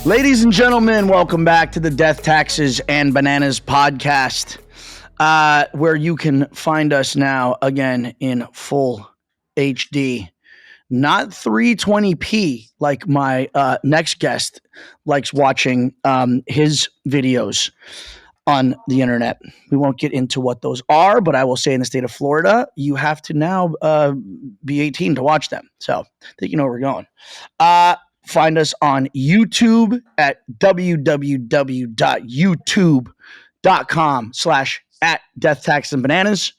Ladies and gentlemen, welcome back to the Death, Taxes, and Bananas podcast, where you can find us now again in full HD, not 320p like my next guest likes watching his videos on the internet. We won't get into what those are, but I will say in the state of Florida, you have to now be 18 to watch them. So I think you know where we're going. Find us on YouTube at www.youtube.com/@death,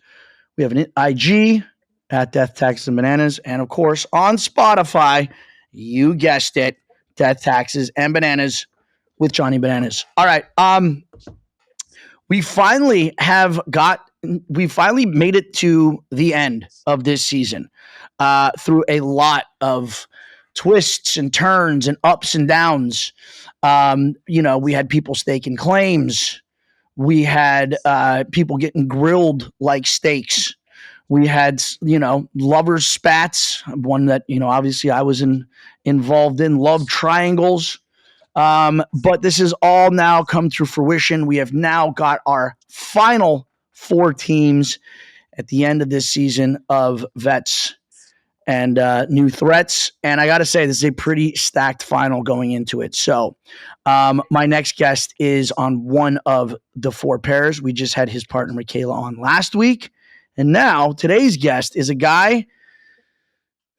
We have an IG at Death, Taxes, and Bananas. And, of course, on Spotify, you guessed it, Death, Taxes, and Bananas with Johnny Bananas. All right. We finally made it to the end of this season through a lot of twists and turns and ups and downs. We had people staking claims. We had people getting grilled like steaks. We had, lovers spats, one that, obviously I was involved in, love triangles. But this has all now come to fruition. We have now got our final 4 teams at the end of this season of vets and new threats. And I got to say, this is a pretty stacked final going into it. So my next guest is on one of the 4 pairs. We just had his partner, Michaela, on last week. And now today's guest is a guy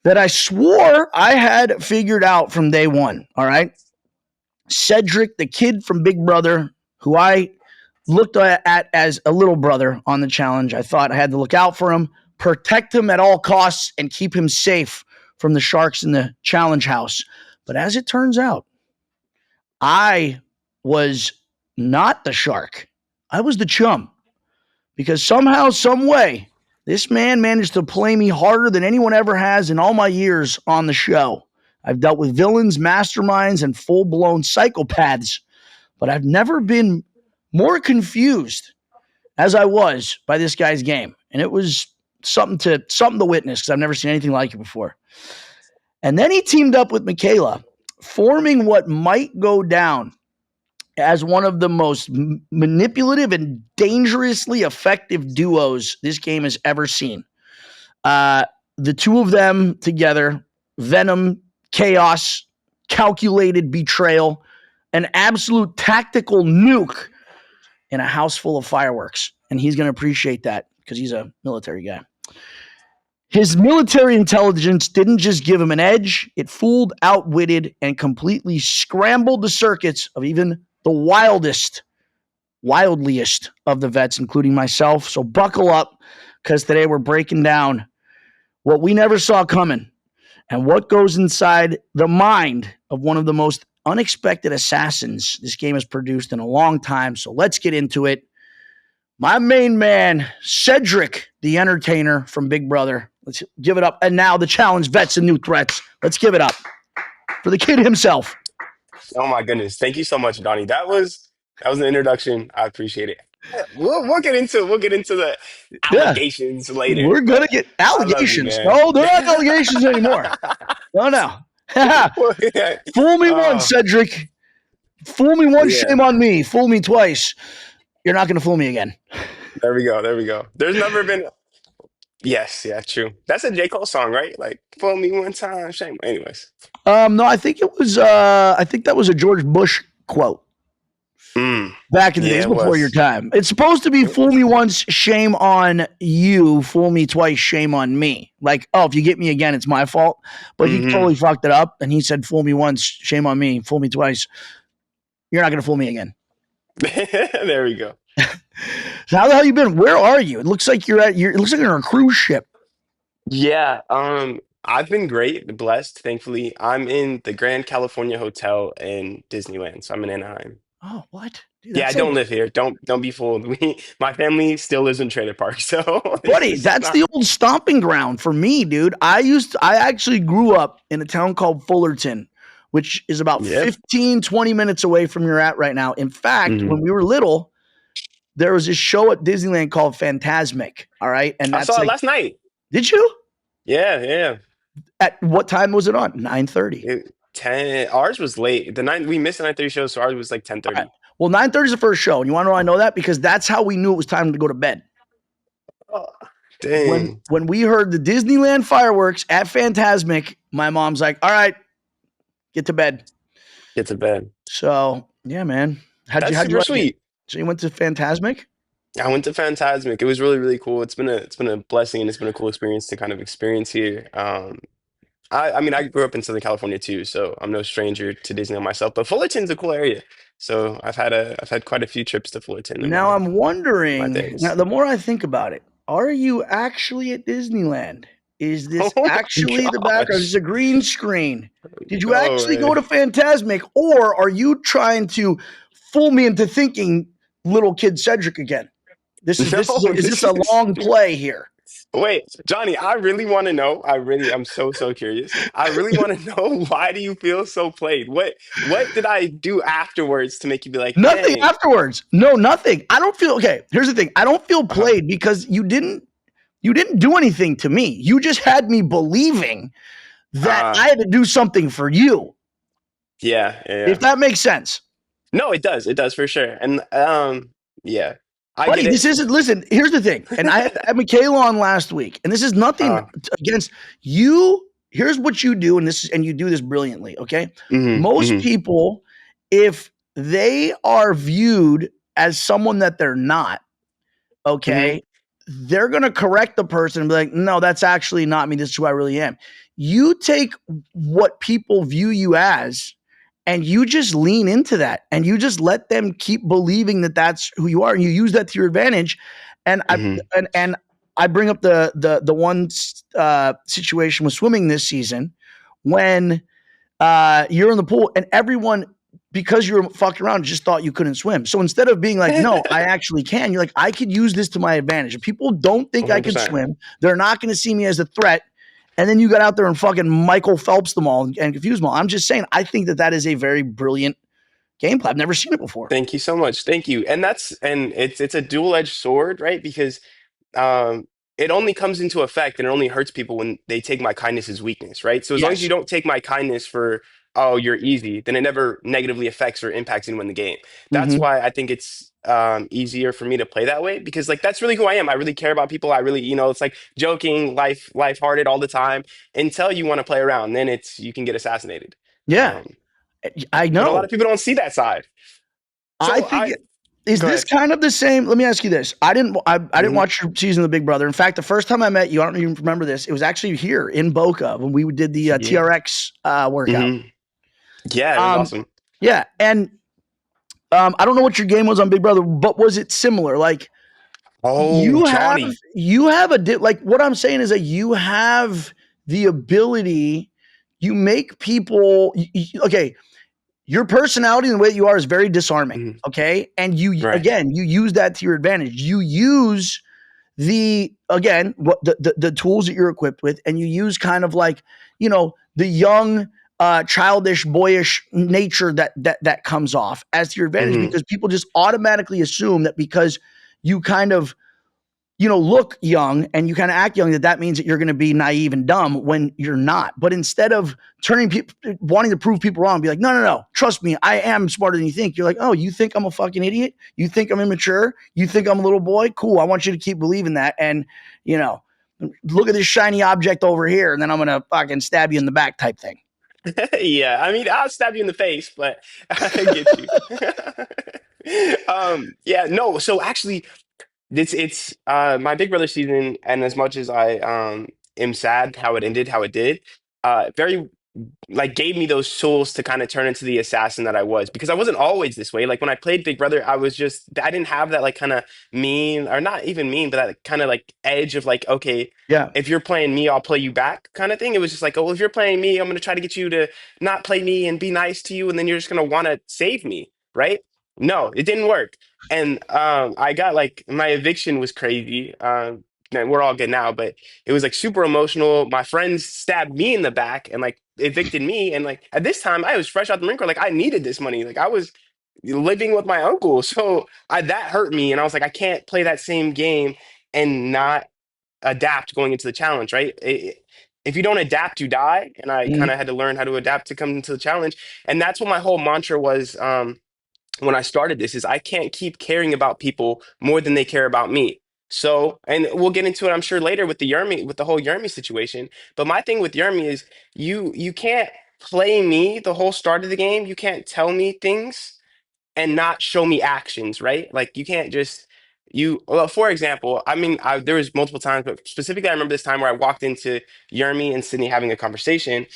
that I swore I had figured out from day one. All right. Cedric, the kid from Big Brother, who I looked at as a little brother on the challenge. I thought I had to look out for him, protect him at all costs, and keep him safe from the sharks in the challenge house. But as it turns out, I was not the shark. I was the chum. Because somehow, some way, this man managed to play me harder than anyone ever has in all my years on the show. I've dealt with villains, masterminds, and full-blown psychopaths, but I've never been more confused as I was by this guy's game. And it was something to witness because I've never seen anything like it before. And then he teamed up with Michaela, forming what might go down as one of the most manipulative and dangerously effective duos this game has ever seen. The two of them together, venom, chaos, calculated betrayal, an absolute tactical nuke in a house full of fireworks. And he's going to appreciate that because he's a military guy. His military intelligence didn't just give him an edge. It fooled, outwitted, and completely scrambled the circuits of even the wildliest of the vets, including myself. So buckle up, because today we're breaking down what we never saw coming and what goes inside the mind of one of the most unexpected assassins this game has produced in a long time. So let's get into it. My main man, Cedric, the entertainer from Big Brother. Let's give it up. And now the challenge, vets and new threats. Let's give it up for the kid himself. Oh my goodness! Thank you so much, Donnie. That was an introduction. I appreciate it. We'll get into the allegations later. We're gonna get allegations. No, they're not allegations anymore. No. Fool me once, Cedric. Fool me once, shame on me. Fool me twice. You're not gonna fool me again. There we go. There's never been. Yes, yeah, true. That's a J. Cole song, right? Like, fool me one time, shame. Anyways. No, I think it was. I think that was a George Bush quote. Back in the days before your time. It's supposed to be fool me once, shame on you. Fool me twice, shame on me. Like, oh, if you get me again, it's my fault. But he totally fucked it up. And he said, fool me once, shame on me. Fool me twice. You're not going to fool me again. There we go. So how the hell you been? Where are you? It looks like it looks like you're on a cruise ship. Yeah, I've been great, blessed, thankfully. I'm in the Grand California Hotel in Disneyland, so I'm in Anaheim. Oh, what? Dude, Yeah, I that's like, don't live here. Don't be fooled. My family still lives in Trailer Park, so this buddy, is that's not. the old stomping ground for me, dude. I actually grew up in a town called Fullerton, which is about Yep. 15-20 minutes away from where you're at right now. In fact, Hmm. when we were little, there was this show at Disneyland called Phantasmic. All right. And I that's saw it like, last night. did you? Yeah, yeah. At what time was it on? 9:30. It, 10. Ours was late. The nine we missed the 9:30 show, so ours was like ten All right. thirty. Well, 9:30 is the first show. And you want to know how I know that? Because that's how we knew it was time to go to bed. Oh, When dang. when we heard the Disneyland fireworks at Phantasmic, my mom's like, all right, get to bed. Get to bed. So yeah, man. That's How'd you super like it? sweet. So you went to Phantasmic? I went to Phantasmic. It was really, really cool. It's been a blessing and it's been a cool experience to kind of experience here. I mean, I grew up in Southern California too, so I'm no stranger to Disneyland myself. But Fullerton's a cool area, so I've had quite a few trips to Fullerton in Now I'm my wondering, now days. the more I think about it, are you actually at Disneyland? Is this Oh my actually the background? Is gosh! this a green screen? Did you No actually go way! to Phantasmic, or are you trying to fool me into thinking little kid Cedric again? No, Is this this a is long play here? wait, Johnny. I really want to know. I'm so curious. I really want to know why do you feel so played? What did I do afterwards to make you be like, Nothing dang? afterwards. No, nothing. I don't feel okay. Here's the thing. I don't feel Uh-huh. played because you didn't do anything to me. You just had me believing that Uh, I had to do something for you. yeah, yeah, If yeah. that makes sense. No, it does. It does for sure. And yeah, I Buddy, get this it. isn't, listen, here's the thing. And I had Michaela on last week, and this is nothing Uh, against you. Here's what you do, and you do this brilliantly, okay? Most hmm. people, if they are viewed as someone that they're not, Hmm. okay, they're going to correct the person and be like, no, that's actually not me. This is who I really am. You take what people view you as and you just lean into that and you just let them keep believing that that's who you are and you use that to your advantage. And I, Hmm. and I bring up the one situation with swimming this season when you're in the pool and everyone, because you were fucking around, just thought you couldn't swim. So instead of being like, no, I actually can, you're like, I could use this to my advantage. If people don't think I could 100%. swim, they're not going to see me as a threat. And then you got out there and fucking Michael Phelps them all and confuse them all. I'm just saying, I think that that is a very brilliant gameplay. I've never seen it before. Thank you so much. Thank you. And it's a dual-edged sword, right? Because um, it only comes into effect and it only hurts people when they take my kindness as weakness, right? So as long as you Yes. don't take my kindness for, oh, you're easy, then it never negatively affects or impacts anyone in the game. That's Mm-hmm. why I think it's easier for me to play that way because like that's really who I am. I really care about people. I really, it's like joking, life-hearted all the time until you want to play around. Then it's you can get assassinated. Yeah, Um, I but a lot of know. people don't see that side. I So think I is go this ahead. kind of the same? Let me ask you this. I didn't Hmm. watch your season of The Big Brother. In fact, the first time I met you, I don't even remember this. It was actually here in Boca when we did the Yeah. TRX workout. Hmm. Yeah, it was Um, awesome. yeah, and I don't know what your game was on Big Brother, but was it similar? Like Oh, you have Johnny. like what I'm saying is that you have the ability. You make people okay. Your personality and the way that you are is very disarming. Mhm. Okay, and you Right. again you use that to your advantage. You use the again what the tools that you're equipped with and you use kind of like the young childish boyish nature that comes off as to your advantage Hmm. because people just automatically assume that because you kind of look young and you kind of act young that means that you're going to be naive and dumb when you're not. But instead of turning people wanting to prove people wrong, be like, no, no, no, trust me, I am smarter than you think. You're like, oh, you think I'm a fucking idiot? You think I'm immature? You think I'm a little boy? Cool. I want you to keep believing that. And you know, look at this shiny object over here, and then I'm gonna fucking stab you in the back type thing. Yeah, I mean, I'll stab you in the face, but I get you. Yeah, no. So actually, it's my Big Brother season, and as much as I am sad how it ended, how it did, very like gave me those tools to kind of turn into the assassin that I was because I wasn't always this way. Like when I played Big Brother, I didn't have that like kind of mean or not even mean, but that kind of like edge of like, okay, Yeah. if you're playing me, I'll play you back kind of thing. It was just like, oh, well, if you're playing me, I'm going to try to get you to not play me and be nice to you. And then you're just going to want to save me. Right. No, it didn't work. And I got like my eviction was crazy. And we're all good now, but it was like super emotional. My friends stabbed me in the back and like evicted me. And like at this time, I was fresh out the Marine Corps. Like I needed this money. Like I was living with my uncle, so that hurt me. And I was like, I can't play that same game and not adapt going into the challenge, right? If you don't adapt, you die. And I kind Mhm. of had to learn how to adapt to come into the challenge. And that's what my whole mantra was. When I started this is I can't keep caring about people more than they care about me. So, and we'll get into it, I'm sure, later with the Yermi, with the whole Yermi situation. But my thing with Yermi is you can't play me the whole start of the game. You can't tell me things and not show me actions, right? Like you can't just well, for example, I mean, there was multiple times, but specifically, I remember this time where I walked into Yermi and Sydney having a conversation,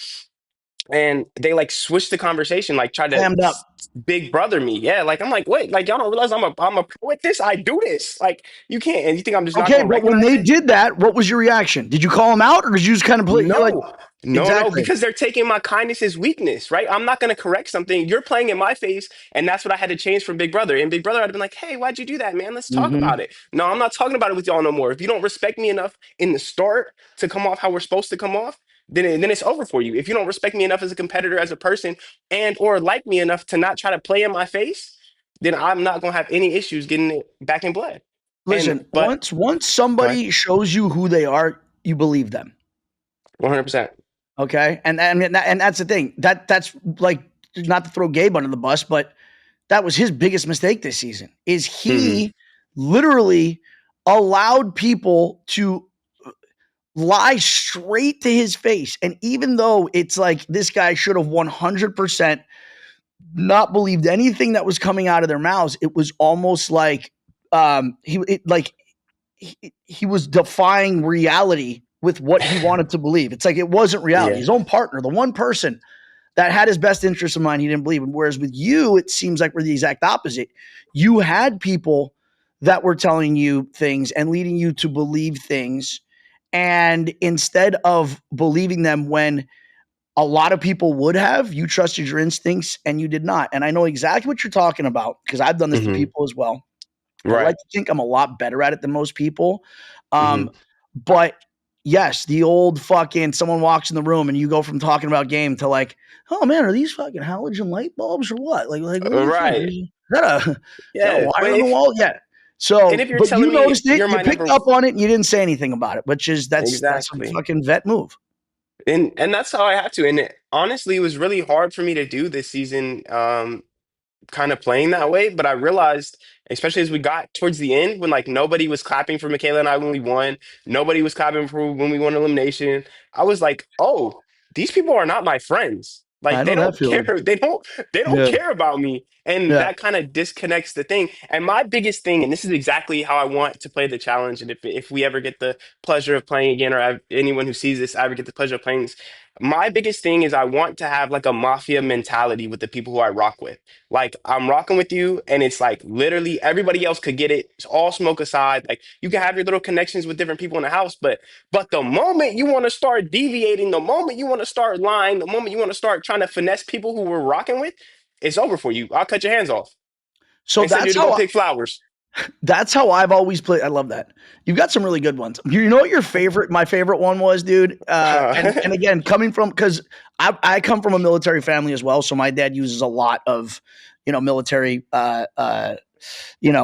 and they like switched the conversation, like tried to Clammed up. big brother me. Yeah, like I'm like, wait, like y'all don't realize I'm a pro at this. I do this. Like you can't, and you think I'm just not Okay, gonna but when recognize they it? did that, what was your reaction? Did you call them out, or did you just kind of play? You're like, No, no, exactly. because they're taking my kindness as weakness, right? I'm not going to correct something. You're playing in my face, and that's what I had to change from Big Brother. And Big Brother, I'd have been like, hey, why'd you do that, man? Let's talk Hmm. about it. No, I'm not talking about it with y'all no more. If you don't respect me enough in the start to come off how we're supposed to come off, then it's over for you. If you don't respect me enough as a competitor, as a person, and or like me enough to not try to play in my face, then I'm not going to have any issues getting it back in blood. And Listen, but once go ahead, somebody shows you who they are, you believe them. 100%. Okay, and that's the thing. That's like, not to throw Gabe under the bus, but that was his biggest mistake this season. Is Hmm. he literally allowed people to lie straight to his face, and even though it's like this guy should have 100% not believed anything that was coming out of their mouths, it was almost like like he was defying reality with what he wanted to believe. It's like it wasn't reality. Yeah. His own partner, the one person that had his best interest in mind, he didn't believe in. Whereas with you, it seems like we're the exact opposite. You had people that were telling you things and leading you to believe things. And instead of believing them when a lot of people would have, you trusted your instincts and you did not. And I know exactly what you're talking about because I've done this to Hmm. people as well. I like Right. to think I'm a lot better at it than most people. Um, Hmm. but yes, the old fucking someone walks in the room and you go from talking about game to like, oh man, are these fucking halogen light bulbs or what? Like what are these things? Right. Is that a Yeah, but wire on the if wall? Yeah. and So, if you're but you telling me noticed it, you're you my picked number up on it, and you didn't say anything about it, which is that's a exactly, fucking vet move. and that's how I had to. And honestly, it was really hard for me to do this season. Kind of playing that way. But I realized, especially as we got towards the end, when like nobody was clapping for Michaela and I when we won, nobody was clapping for when we won elimination. I was like, oh, these people are not my friends. I Like they know that don't care. feeling. They don't Yeah. care about me. And Yeah. that kind of disconnects the thing. And my biggest thing, and this is exactly how I want to play the challenge. And if we ever get the pleasure of playing again, or anyone who sees this ever get the pleasure of playing this, my biggest thing is I want to have like a mafia mentality with the people who I rock with. Like I'm rocking with you, and it's like literally everybody else could get it. It's all smoke aside. Like you can have your little connections with different people in the house, but the moment you want to start deviating, the moment you want to start lying, the moment you want to start trying to finesse people who we're rocking with, it's over for you. I'll cut your hands off So and send you that's to go how pick flowers. That's how I've always played. I love that. You've got some really good ones. You know what my favorite one was, dude? And Uh, again, coming from, because I come from a military family as well. So my dad uses a lot of, military,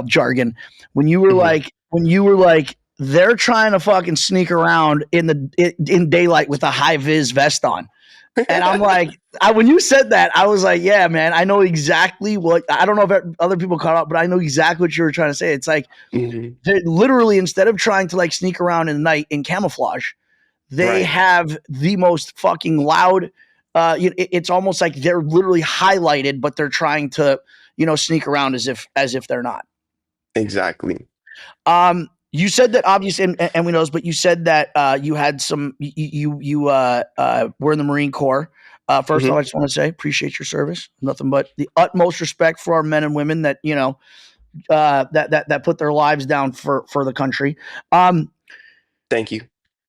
jargon. mhm. When you were like, they're trying to fucking sneak around in daylight with a high vis vest on. And I'm like, when you said that, I was like, yeah, man, I know exactly what. I don't know if other people caught up, but I know exactly what you were trying to say. It's like Mhm. they literally, instead of trying to like sneak around in the night in camouflage, they Right. have the most fucking loud. It's almost like they're literally highlighted, but they're trying to, sneak around as if they're not. Exactly. You said that obviously, and we know this, but you said that you had some, you were in the Marine Corps. First off, Mhm. I just want to say appreciate your service. Nothing but the utmost respect for our men and women that that put their lives down for the country. Um, Thank you.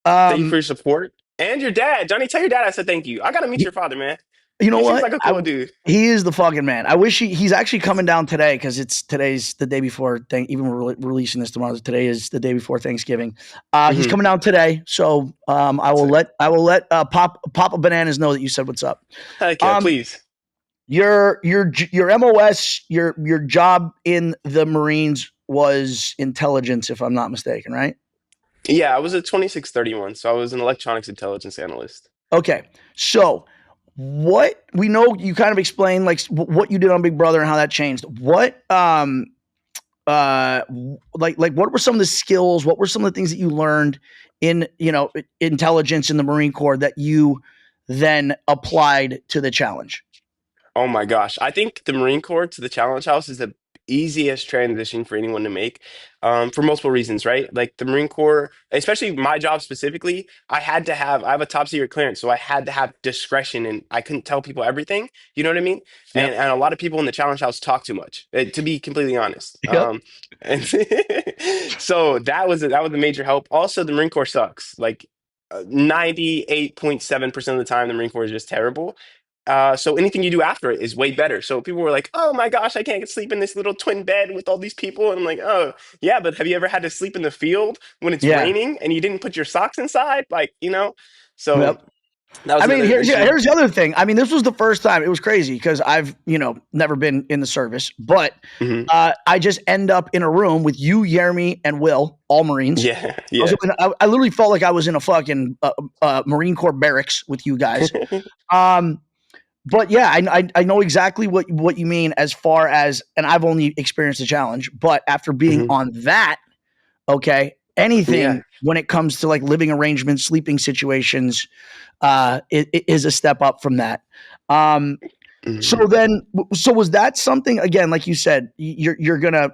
Thank you for um, your support and your dad, Johnny. Tell your dad I said thank you. I gotta meet your father, man. You know He seems what? like a cool dude. He is the fucking man. I wish he's actually coming down today because today's the day before. Even we're releasing this tomorrow. Today is the day before Thanksgiving. He's Hmm. coming down today, so I will let Papa Bananas know that you said what's up. Heck yeah, Um, please. your MOS, your job in the Marines was intelligence, if I'm not mistaken, right? Yeah, I was a 2631, so I was an electronics intelligence analyst. Okay, so what we know, you kind of explained like what you did on Big Brother and how that changed. Like what were some of the skills? What were some of the things that you learned in intelligence in the Marine Corps that you then applied to the challenge? Oh my gosh. I think the Marine Corps to the Challenge House is the easiest transition for anyone to make, for multiple reasons, right? Like the Marine Corps, especially my job specifically, I have a top secret clearance, so I had to have discretion and I couldn't tell people everything. You know what I mean? And, Yep. and a lot of people in the Challenge House talk too much, to be completely honest. Yep. And so that was a major help. Also, the Marine Corps sucks. Like 98.7% of the time, the Marine Corps is just terrible. So anything you do after it is way better. So people were like, "Oh my gosh, I can't sleep in this little twin bed with all these people." And I'm like, "Oh yeah, but have you ever had to sleep in the field when it's Yeah. raining and you didn't put your socks inside? Like, you know?" So Yep. that was I mean, another issue. here's the other thing. I mean, this was the first time. It was crazy because I've never been in the service, but Hmm. I just end up in a room with you, Jeremy, and Will, all Marines. Yeah, yeah. I literally felt like I was in a fucking Marine Corps barracks with you guys. Um, but yeah, I know exactly what you mean as far as, and I've only experienced the challenge, but after being Hmm. on that, okay, Yeah. anything when it comes to like living arrangements, sleeping situations, it is a step up from that. Um, so Hmm. then, so was that something again, like you said, you're gonna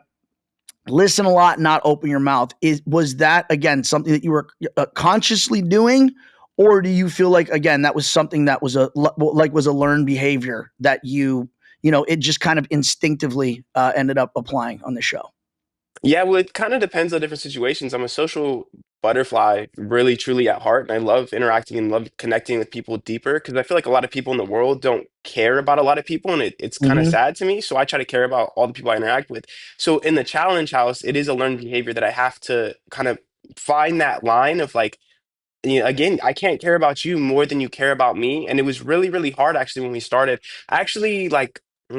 listen a lot, not open your mouth. Was that again something that you were consciously doing, or do you feel like again that was something that was a learned behavior that it just kind of instinctively ended up applying on the show? Yeah, well, it kind of depends on different situations. I'm a social butterfly, really, truly at heart, and I love interacting and love connecting with people deeper because I feel like a lot of people in the world don't care about a lot of people, and it's kind of Mm-hmm. sad to me. So I try to care about all the people I interact with. So in the challenge house, it is a learned behavior that I have to kind of find that line of like, again, I can't care about you more than you care about me. And it was really, really hard actually when we started. I actually like, I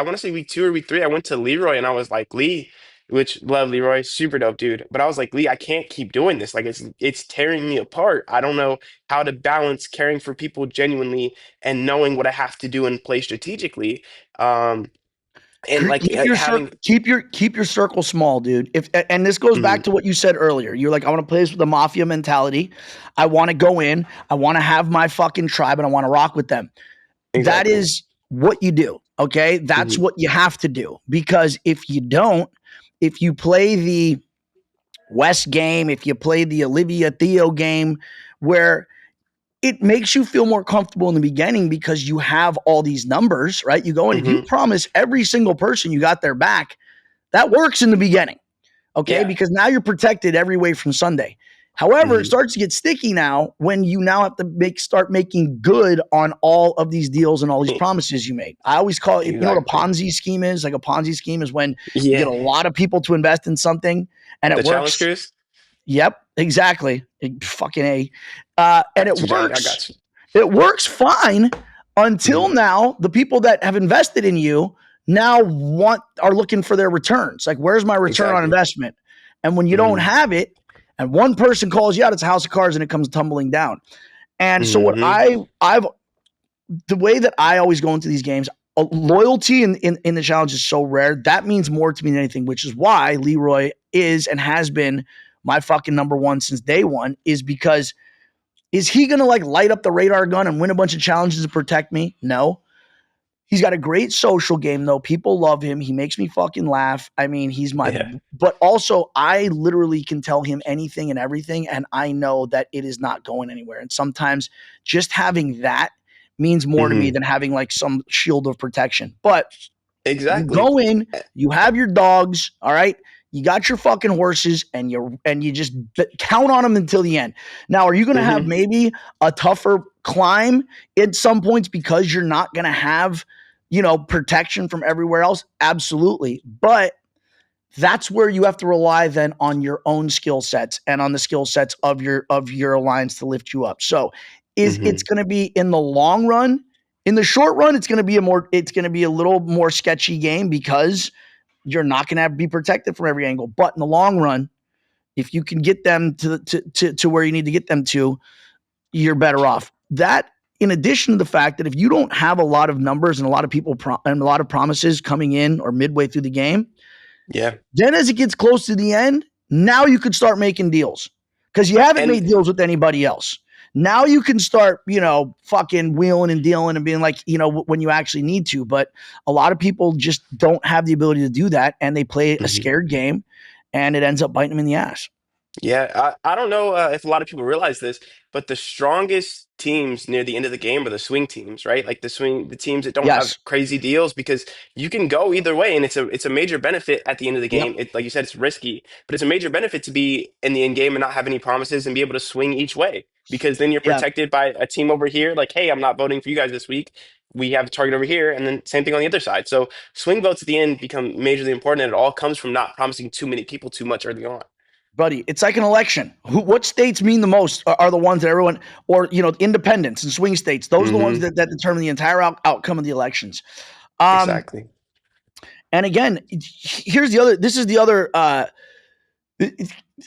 want to say week 2 or week 3, I went to Leroy and I was like, Lee, which love Leroy, super dope dude. But I was like, Lee, I can't keep doing this. Like it's tearing me apart. I don't know how to balance caring for people genuinely and knowing what I have to do and play strategically. Um, and like having, Keep your circle small, dude. If and this goes back mhm, to what you said earlier. You're like, I want to play this with the mafia mentality. I want to go in. I want to have my fucking tribe, and I want to rock with them. That exactly. is what you do. Okay, that's Hmm. what you have to do because if you don't, if you play the West game, if you play the Olivia Theo game, where it makes you feel more comfortable in the beginning because you have all these numbers, right? You go in, if you Hmm. promise every single person you got their back, that works in the beginning, okay? Yeah. Because now you're protected every way from Sunday. However, it Hmm. starts to get sticky now when you now have to start making good on all of these deals and all these promises you made. I always call it, what a Exactly. Ponzi scheme is? Like a Ponzi scheme is when you get a Yeah. lot of people to invest in something and it The challenge works. cruise. Yep, exactly. Fucking A. And it Got you, Johnny. I works. got you. It works fine until Hmm. now. The people that have invested in you now are looking for their returns. Like, where's my return on Exactly. investment? And when you don't Hmm. have it, and one person calls you out, it's a house of cards and it comes tumbling down. And so Hmm. I've the way that I always go into these games, loyalty in the challenge is so rare. That means more to me than anything, which is why Leroy is and has been my fucking number one since day one, is because is he going to like light up the radar gun and win a bunch of challenges to protect me? No. He's got a great social game though. People love him. He makes me fucking laugh. I mean, Yeah. but also I literally can tell him anything and everything. And I know that it is not going anywhere. And sometimes just having that means more to me Hmm. than having like some shield of protection. But you Exactly. go in, you have your dogs, all right? You got your fucking horses and you just count on them until the end. Now, are you going to have Hmm. maybe a tougher climb at some points because you're not going to have, protection from everywhere else. Absolutely. But that's where you have to rely then on your own skill sets and on the skill sets of your alliance to lift you up. So it's Hmm. going to be in the long run. In the short run, it's going to be a little more sketchy game because you're not going to be protected from every angle. But in the long run, if you can get them to where you need to get them to, you're better off. That, in addition to the fact that if you don't have a lot of numbers and a lot of people and a lot of promises coming in or midway through the game, Yeah. then as it gets close to the end, now you could start making deals because you haven't And made deals with anybody else. Now you can start, fucking wheeling and dealing and being like, when you actually need to. But a lot of people just don't have the ability to do that, and they play a mhm. scared game, and it ends up biting them in the ass. Yeah, I don't know if a lot of people realize this, but the strongest teams near the end of the game are the swing teams, right? Like the teams that don't have Yes. crazy deals because you can go either way, and it's a major benefit at the end of the Yep. game. Like you said, it's risky, but it's a major benefit to be in the end game and not have any promises and be able to swing each way because then you're Yeah, protected by a team over here. Like, hey, I'm not voting for you guys this week. We have a target over here, and then same thing on the other side. So swing votes at the end become majorly important, and it all comes from not promising too many people too much early on. buddy. It's like an election. What states mean the most are the ones that everyone, or independents and swing states. Those are the ones Hmm. that determine the entire outcome of the elections. Um, Exactly. and again, here's the other. This is the other.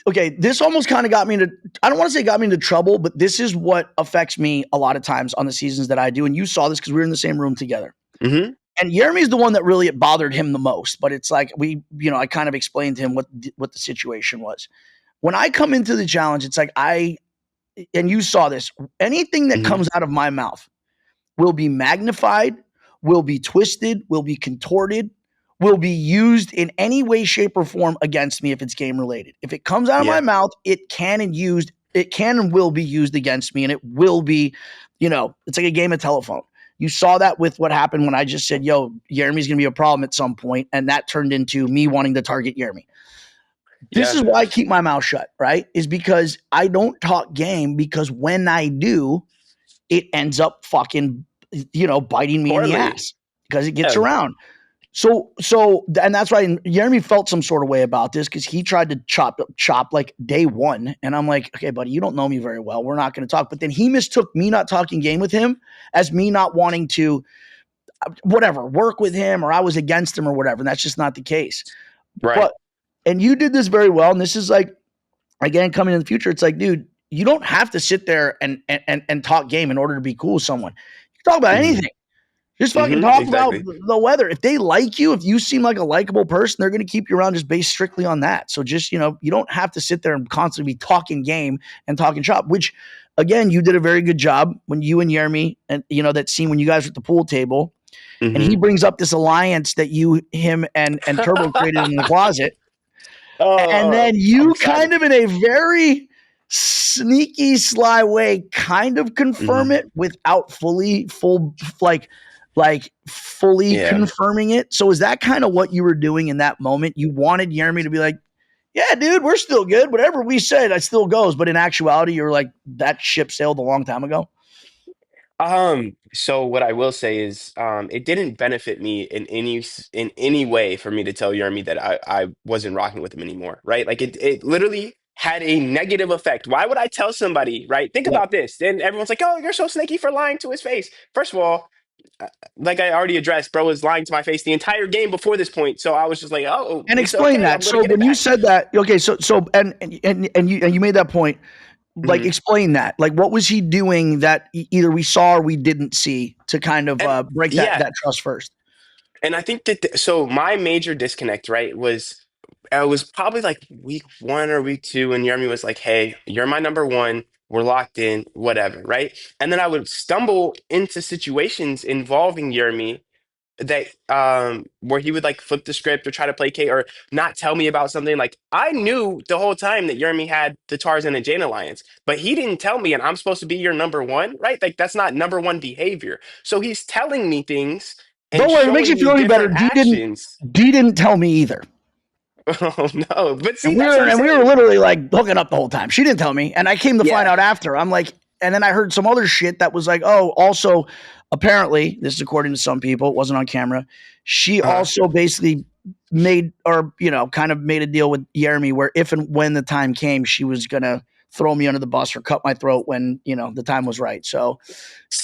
Okay, this almost kind of got me into. I don't want to say got me into trouble, but this is what affects me a lot of times on the seasons that I do. And you saw this because we were in the same room together. Hmm. And Jeremy's the one that really it bothered him the most. But it's like I kind of explained to him what the situation was. When I come into the challenge, it's like and you saw this. Anything that Hmm. comes out of my mouth will be magnified, will be twisted, will be contorted, will be used in any way, shape, or form against me if it's game related. If it comes out of my Yeah. mouth, it can and will be used against me, and it will be, it's like a game of telephone. You saw that with what happened when I just said, yo, Jeremy's going to be a problem at some point, and that turned into me wanting to target Jeremy. This Yeah. is why I keep my mouth shut, right? Is because I don't talk game because when I do, it ends up fucking, biting me in the Poorly. ass because it gets Yeah. around. And that's why Jeremy felt some sort of way about this because he tried to chop like day one. And I'm like, okay, buddy, you don't know me very well. We're not going to talk. But then he mistook me not talking game with him as me not wanting to, whatever, work with him or I was against him or whatever. And that's just not the case. Right. But, and you did this very well. And this is like, again, coming in the future, it's like, dude, you don't have to sit there and talk game in order to be cool with someone. You can talk about Hmm. anything. Just fucking Hmm. talk about Exactly. the weather. If they like you, if you seem like a likable person, they're going to keep you around just based strictly on that. So just, you don't have to sit there and constantly be talking game and talking shop, which again, you did a very good job when you and Jeremy and, that scene when you guys were at the pool table and he Hmm. brings up this alliance that him and Turbo created in the closet. And Oh, then I'm you excited. kind of in a very sneaky, sly way, kind of confirm Hmm. it without fully Yeah. confirming it. So is that kind of what you were doing in that moment? You wanted Jeremy to be like, yeah, dude, we're still good. Whatever we said, it still goes. But in actuality, you're like, that ship sailed a long time ago. So what I will say is, it didn't benefit me in any way for me to tell Jeremy that I wasn't rocking with him anymore, right? Like it literally had a negative effect. Why would I tell somebody, right? Think Yep. about this. Then everyone's like, "Oh, you're so snaky for lying to his face." First of all, uh, like I already addressed, bro was lying to my face the entire game before this point. So I was just like, "Oh, And it's explain okay. that. I'm gonna So get it when you back." said that, okay, so and you made that point. Like, Mhm. explain that. Like, what was he doing that either we saw or we didn't see to kind of And break that yeah, that trust first? and I think that so my major disconnect, right, was it was probably like week one or week two, and Jeremy was like, "Hey, you're my number one. We're locked in, whatever." Right, and then I would stumble into situations involving Jeremy that where he would like flip the script or try to placate or not tell me about something. Like I knew the whole time that Jeremy had the Tarzan and Jane alliance, but he didn't tell me, and I'm supposed to be your number one, right? Like that's not number one behavior. So he's telling me things and Don't worry, if it makes you showing me feel any better, different D didn't actions. D didn't tell me either. Oh no, but And see, we that's were what I'm and we were saying. literally like hooking up the whole time. She didn't tell me, and I came to find Yeah. out after. I'm like, and then I heard some other shit that was like, oh, also, apparently, this is according to some people, it wasn't on camera. She also basically made, or kind of made a deal with Jeremy where if and when the time came, she was gonna throw me under the bus or cut my throat when the time was right. So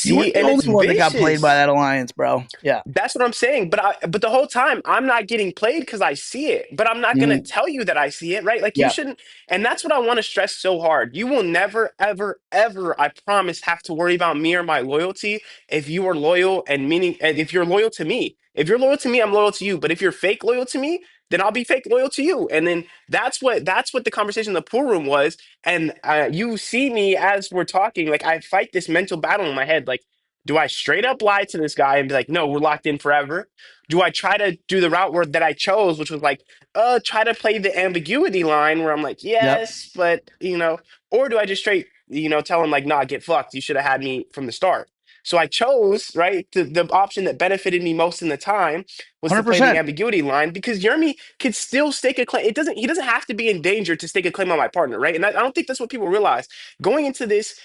you weren't See, the and only it's one that got played by vicious. that alliance, bro. Yeah. That's what I'm saying. But the whole time I'm not getting played because I see it. But I'm not gonna Mhm. tell you that I see it, right? Like you Yeah. shouldn't. And that's what I want to stress so hard. You will never, ever, ever, I promise, have to worry about me or my loyalty if you are loyal and if you're loyal to me. If you're loyal to me, I'm loyal to you. But if you're fake loyal to me, then I'll be fake loyal to you. And then that's what the conversation in the pool room was. And you see me as we're talking, like I fight this mental battle in my head, like. Do I straight up lie to this guy and be like, no, we're locked in forever? Do I try to do the route that I chose, which was like, try to play the ambiguity line where I'm like, Yep. yes, but or do I just straight, tell him like, nah, get fucked. You should have had me from the start. So I chose, right, the option that benefited me most in the time was to play the 100%. ambiguity line because Jeremy could still stake a claim. He doesn't have to be in danger to stake a claim on my partner, right? And I don't think that's what people realize. Going into this,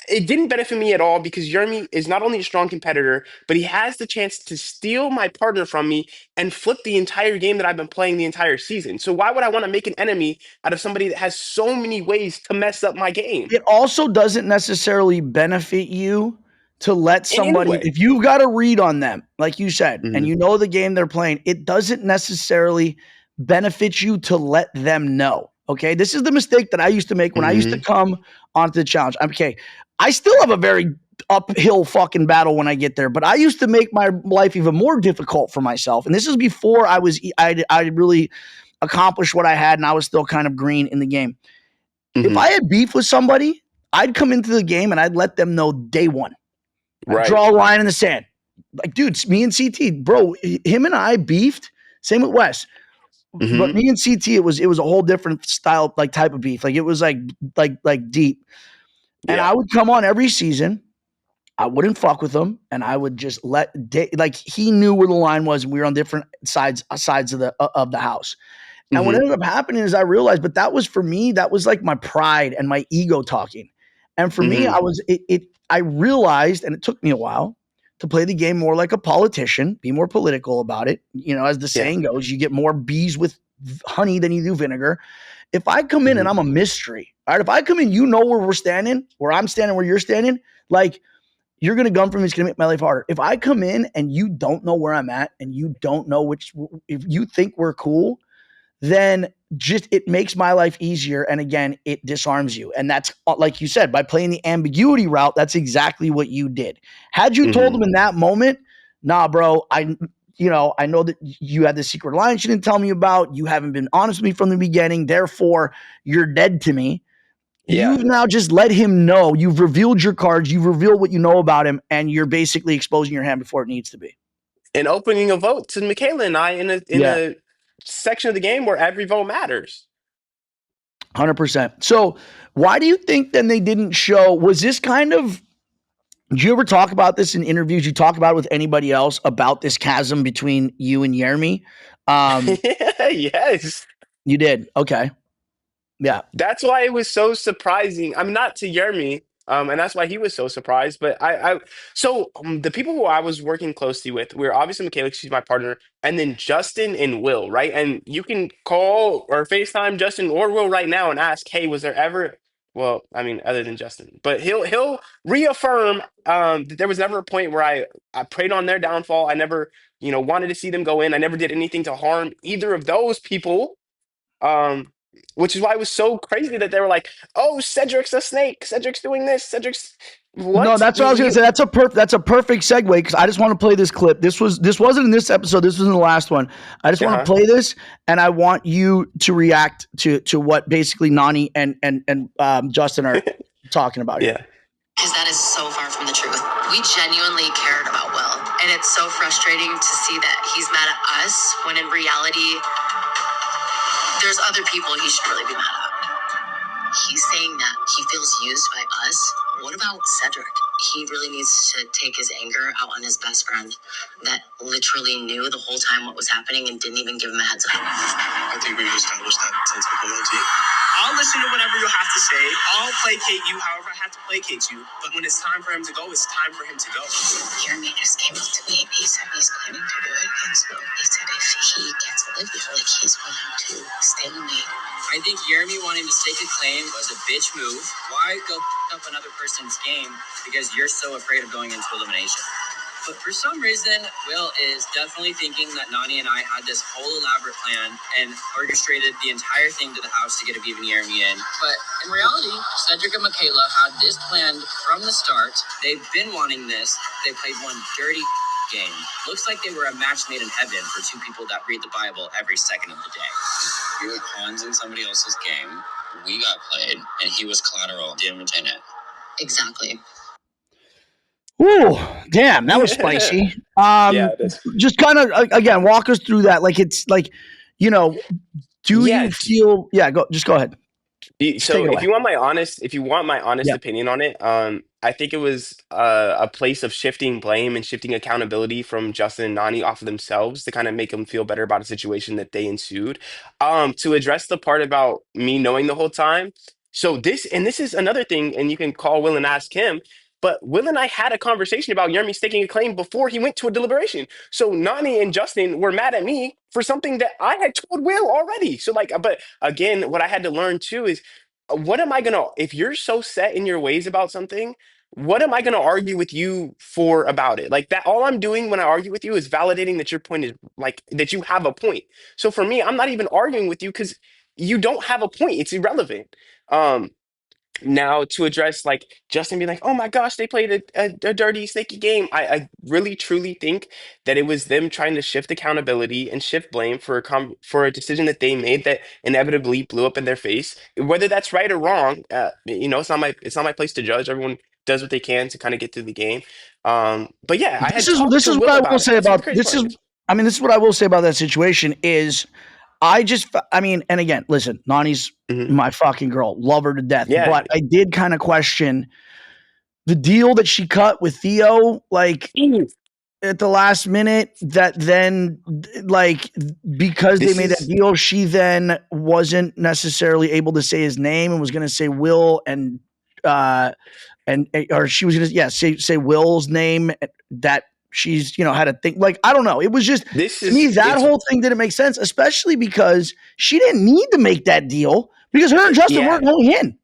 it didn't benefit me at all because Jeremy is not only a strong competitor, but he has the chance to steal my partner from me and flip the entire game that I've been playing the entire season. So why would I want to make an enemy out of somebody that has so many ways to mess up my game It also doesn't necessarily benefit you to let in any somebody, way? if you've got a read on them, like you said, and Hmm. you know the game they're playing, it doesn't necessarily benefit you to let them know. Okay. This is the mistake that I used to make when I used to Hmm. come onto the challenge. Okay. I still have a very uphill fucking battle when I get there, but I used to make my life even more difficult for myself. And this is before I really accomplished what I had and I was still kind of green in the game. If Hmm. I had beef with somebody, I'd come into the game and I'd let them know day one. I'd Right. draw a line in the sand. Like, dude, me and CT, bro, him and I beefed. Same with Wes. But Hmm. me and CT, it was a whole different style, like type of beef. Like it was like deep. And Yeah. I would come on every season. I wouldn't fuck with him, and I would just like he knew where the line was, and we were on different sides of the house. And what Hmm. ended up happening is I realized, but that was for me, that was like my pride and my ego talking. And for me, Hmm. I realized, and it took me a while to play the game more like a politician, be more political about it. As the Yeah. saying goes, you get more bees with honey than you do vinegar. If I come in and Hmm. I'm a mystery, all right, if I come in, where we're standing, where I'm standing, where you're standing, like you're going to gun for me. It's going to make my life harder. If I come in and you don't know where I'm at and you don't know if you think we're cool, then just it makes my life easier. And again, it disarms you. And that's like you said, by playing the ambiguity route, that's exactly what you did. Had you told Hmm. them in that moment, nah, bro, I know that you had this secret alliance you didn't tell me about. You haven't been honest with me from the beginning. Therefore, you're dead to me. Yeah. You've now just let him know. You've revealed your cards. You've revealed what you know about him, and you're basically exposing your hand before it needs to be. And opening a vote to Michaela and I in Yeah, a section of the game where every vote matters. 100%. So, why do you think then they didn't show? Was this kind of? Did you ever talk about this in interviews? You talk about it with anybody else about this chasm between you and Jeremy? Um, Yes. you did. Okay. Yeah. That's why it was so surprising. I'm not to Jeremy, and that's why he was so surprised. But the people who I was working closely with were obviously Michaela, she's my partner, and then Justin and Will, right? And you can call or FaceTime Justin or Will right now and ask, hey, was there ever? Well, I mean, other than Justin, but he'll reaffirm that there was never a point where I preyed on their downfall. I never, wanted to see them go in. I never did anything to harm either of those people. Um, which is why it was so crazy that they were like, "Oh, Cedric's a snake. Cedric's doing this. Cedric's No, what? that's what I was gonna say. That's a perfect segue because I just want to play this clip. This wasn't in this episode. This was in the last one. I just want Uh-huh. to play this, and I want you to react to what basically Nani and Justin are talking about here. Yeah. Because that is so far from the truth. We genuinely cared about Will. And it's so frustrating to see that he's mad at us when in reality, there's other people he should really be mad at. He's saying that he feels used by us. What about Cedric? He really needs to take his anger out on his best friend that literally knew the whole time what was happening and didn't even give him a heads up. I think we've established that since we come on to you. I'll listen to whatever you'll have to say. I'll placate you however I have to placate you. But when it's time for him to go, it's time for him to go. Jeremy just came up to me. He said he's planning to do it. And so he said if he gets Olivia, like he's willing to stay with me. I think Jeremy wanting to stake a claim was a bitch move. Why go up another person's game because you're so afraid of going into elimination? But for some reason, Will is definitely thinking that Nani and I had this whole elaborate plan and orchestrated the entire thing to the house to get Aviv and Jeremy in. But in reality, Cedric and Michaela had this planned from the start. They've been wanting this. They played one dirty game. Looks like they were a match made in heaven for two people that read the Bible every second of the day. You were pawns in somebody else's game. We got played, and he was collateral damage in it. Exactly. Ooh, damn, that was spicy. Yeah, Just kind of again walk us through that. Like it's like, you know, do you feel? Yeah, go ahead. So if you want my honest opinion on it, I think it was a place of shifting blame and shifting accountability from Justin and Nani off of themselves to kind of make them feel better about a situation that they ensued. To address the part about me knowing the whole time. So this is another thing, and you can call Will and ask him. But Will and I had a conversation about Jeremy staking a claim before he went to a deliberation. So Nani and Justin were mad at me for something that I had told Will already. So like, but again, what I had to learn too is what am I gonna, if you're so set in your ways about something, what am I gonna argue with you for about it? Like that, all I'm doing when I argue with you is validating that your point is like that you have a point. So for me, I'm not even arguing with you because you don't have a point. It's irrelevant. Now to address like Justin being like, oh my gosh, they played a dirty, snaky game. I really truly think that it was them trying to shift accountability and shift blame for for a decision that they made that inevitably blew up in their face. Whether that's right or wrong, it's not my place to judge. Everyone does what they can to kind of get through the game. But yeah, I had talked to Will about it. That's the crazy part. This is what I will say about that situation is and again, listen, Nani's my fucking girl, love her to death. Yeah. But I did kind of question the deal that she cut with Theo, like at the last minute, that then, like, because they made that deal, she then wasn't necessarily able to say his name and was going to say Will or she was going to, say Will's name that she's, had to think, like, I don't know. It was just, to me, that whole thing didn't make sense, especially because she didn't need to make that deal because her and Justin weren't going in.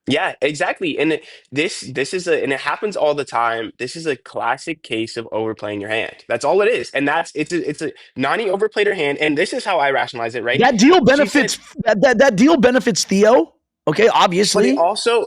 Yeah, exactly. And this is and it happens all the time. This is a classic case of overplaying your hand. That's all it is. And it's a Nani overplayed her hand. And this is how I rationalize it, right? That deal benefits that deal benefits Theo. Okay, obviously. But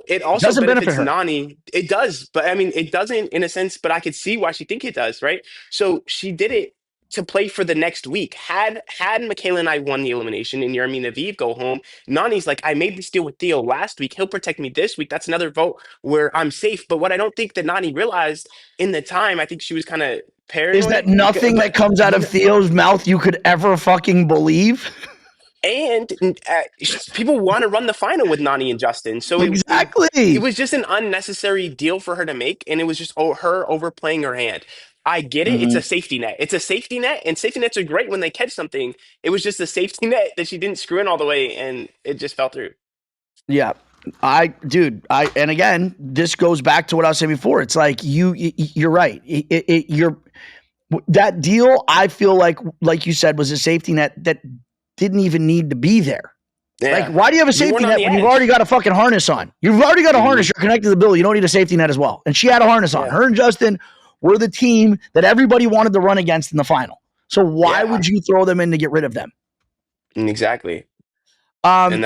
it also doesn't benefits benefit her. Nani. It does, but I mean, it doesn't in a sense, but I could see why she think it does, right? So she did it to play for the next week. Had Michaela and I won the elimination and Jeremy and Aviv go home, Nani's like, I made this deal with Theo last week. He'll protect me this week. That's another vote where I'm safe. But what I don't think that Nani realized in the time, I think she was kind of paranoid. Is that nothing that comes out of Theo's mouth you could ever fucking believe? And people want to run the final with Nani and Justin. So exactly. It was just an unnecessary deal for her to make. And it was just her overplaying her hand. I get it. It's a safety net. It's a safety net. And safety nets are great when they catch something. It was just a safety net that she didn't screw in all the way. And it just fell through. Yeah. And again, this goes back to what I was saying before. It's like you're right. That deal, I feel like you said, was a safety net that didn't even need to be there. Yeah. Like, why do you have a safety net when you've already got a fucking harness on? You've already got a harness. You're connected to the bill. You don't need a safety net as well. And she had a harness on. Her and Justin were the team that everybody wanted to run against in the final. So why would you throw them in to get rid of them? Exactly. And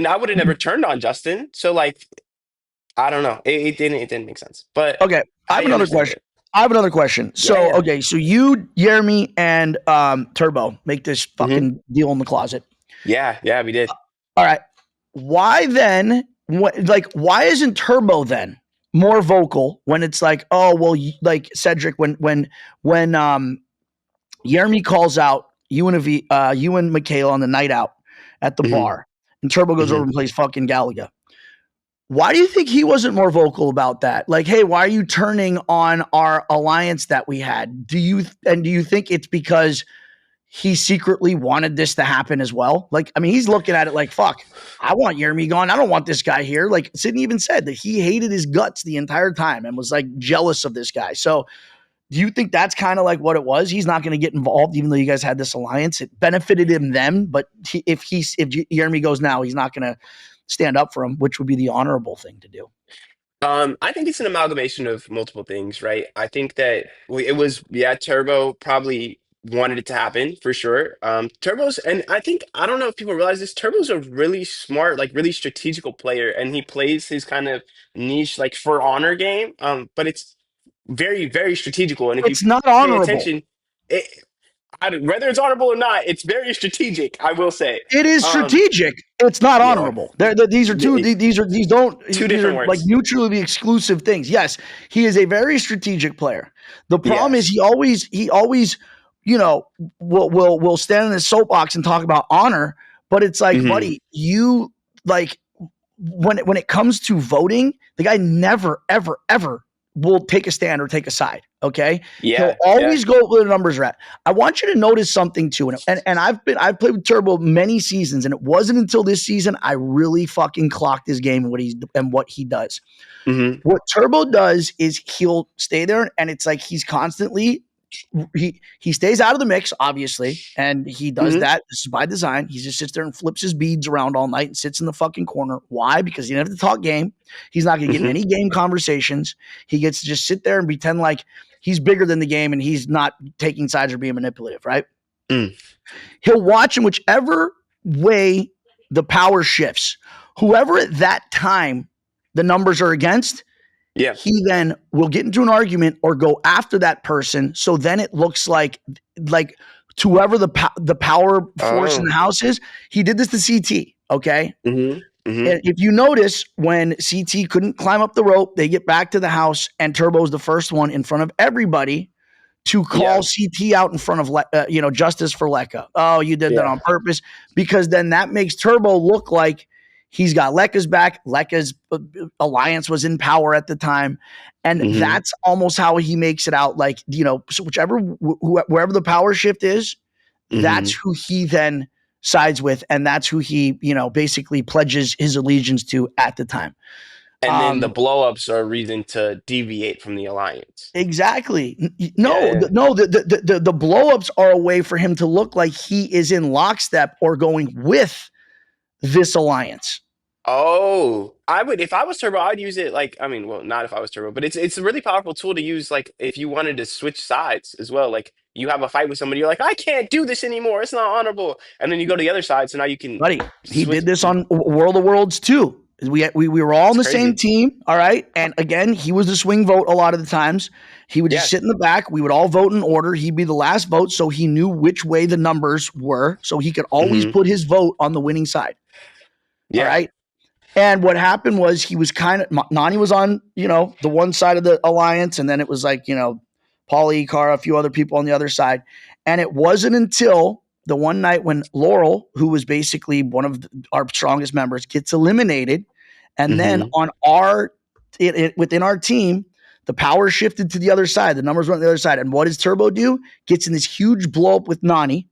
I would have never turned on Justin. So like, I don't know. It didn't make sense. But okay, I have another question. So okay, so you, Jeremy, and Turbo make this fucking deal in the closet. Yeah, we did. All right. Why then? Why isn't Turbo then more vocal when it's like, oh well, like Cedric, when Jeremy calls out you and Michaela on the night out at the bar, and Turbo goes over and plays fucking Galaga. Why do you think he wasn't more vocal about that? Like, hey, why are you turning on our alliance that we had? Do you think it's because he secretly wanted this to happen as well. Like, I mean, he's looking at it like, fuck, I want Jeremy gone. I don't want this guy here. Like, Sydney even said that he hated his guts the entire time and was like jealous of this guy. So, do you think that's kind of like what it was? He's not going to get involved, even though you guys had this alliance. It benefited him then, but if Jeremy goes now, he's not going to stand up for him, which would be the honorable thing to do. I think it's an amalgamation of multiple things, right? I think that it was, yeah, Turbo probably wanted it to happen for sure. Turbo's, and I don't know if people realize this, Turbo's a really smart, like really strategical player, and he plays his kind of niche, like for honor game. But it's very, very strategical. And if you It's not pay honorable. attention, it, whether it's honorable or not, it's very strategic, I will say. It is Um, strategic. It's not yeah, honorable. These are two. it- two These are different like words. mutually exclusive things. Yes, he is a very strategic player. The problem is Yes. he always, will stand in his soapbox and talk about honor. But it's like, Hmm. buddy, you like when it comes to voting, the guy never, ever, ever will take a stand or take a side. Okay. He'll Yeah, yeah. always go where the numbers are at. I want you to notice something too. And I've played with Turbo many seasons, and it wasn't until this season I really fucking clocked his game and what he does. Hmm. What Turbo does is he'll stay there, and it's like he's constantly he stays out of the mix, obviously, and he does Hmm. that. This is by design. He just sits there and flips his beads around all night and sits in the fucking corner. Why? Because he doesn't have to talk game. He's not going to get in Hmm. any game conversations. He gets to just sit there and pretend like he's bigger than the game and he's not taking sides or being manipulative, right? Mm. He'll watch in whichever way the power shifts. Whoever at that time the numbers are against, Yeah. he then will get into an argument or go after that person. So then it looks like to whoever the power force in Oh. the house is. He did this to CT. Okay. Hmm. Hmm. And if you notice, when CT couldn't climb up the rope, they get back to the house, and Turbo's the first one in front of everybody to call Yeah. CT out in front of Justice for Lekka. Oh, you did that Yeah. on purpose, because then that makes Turbo look like he's got Lekka's back. Lekka's alliance was in power at the time, and Hmm. that's almost how he makes it out. Like, so wherever the power shift is, that's Hmm. who he then sides with, and that's who he basically pledges his allegiance to at the time. And then the Um, blowups are a reason to deviate from the alliance. Exactly. No, Yeah. no, the blowups are a way for him to look like he is in lockstep or going with this alliance. Oh, I would if I was Turbo, I'd use it like I mean, well, not if I was Turbo, but it's a really powerful tool to use like if you wanted to switch sides as well. Like you have a fight with somebody, you're like, I can't do this anymore. It's not honorable. And then you go to the other side, so now you can Buddy, he switch. did this on World of Worlds too. We were all on It's the same crazy. team, all right? And again, he was the swing vote a lot of the times. He would just Yeah. sit in the back. We would all vote in order. He'd be the last vote, so he knew which way the numbers were, so he could always Hmm. put his vote on the winning side. All Yeah. right. And what happened was he was kind of Nani was on, the one side of the alliance, and then it was like, Paulie, Cara, a few other people on the other side. And it wasn't until the one night when Laurel, who was basically one of our strongest members, gets eliminated, and then Hmm. on within our team, the power shifted to the other side. The numbers went to the other side. And what does Turbo do? Gets in this huge blow up with Nani,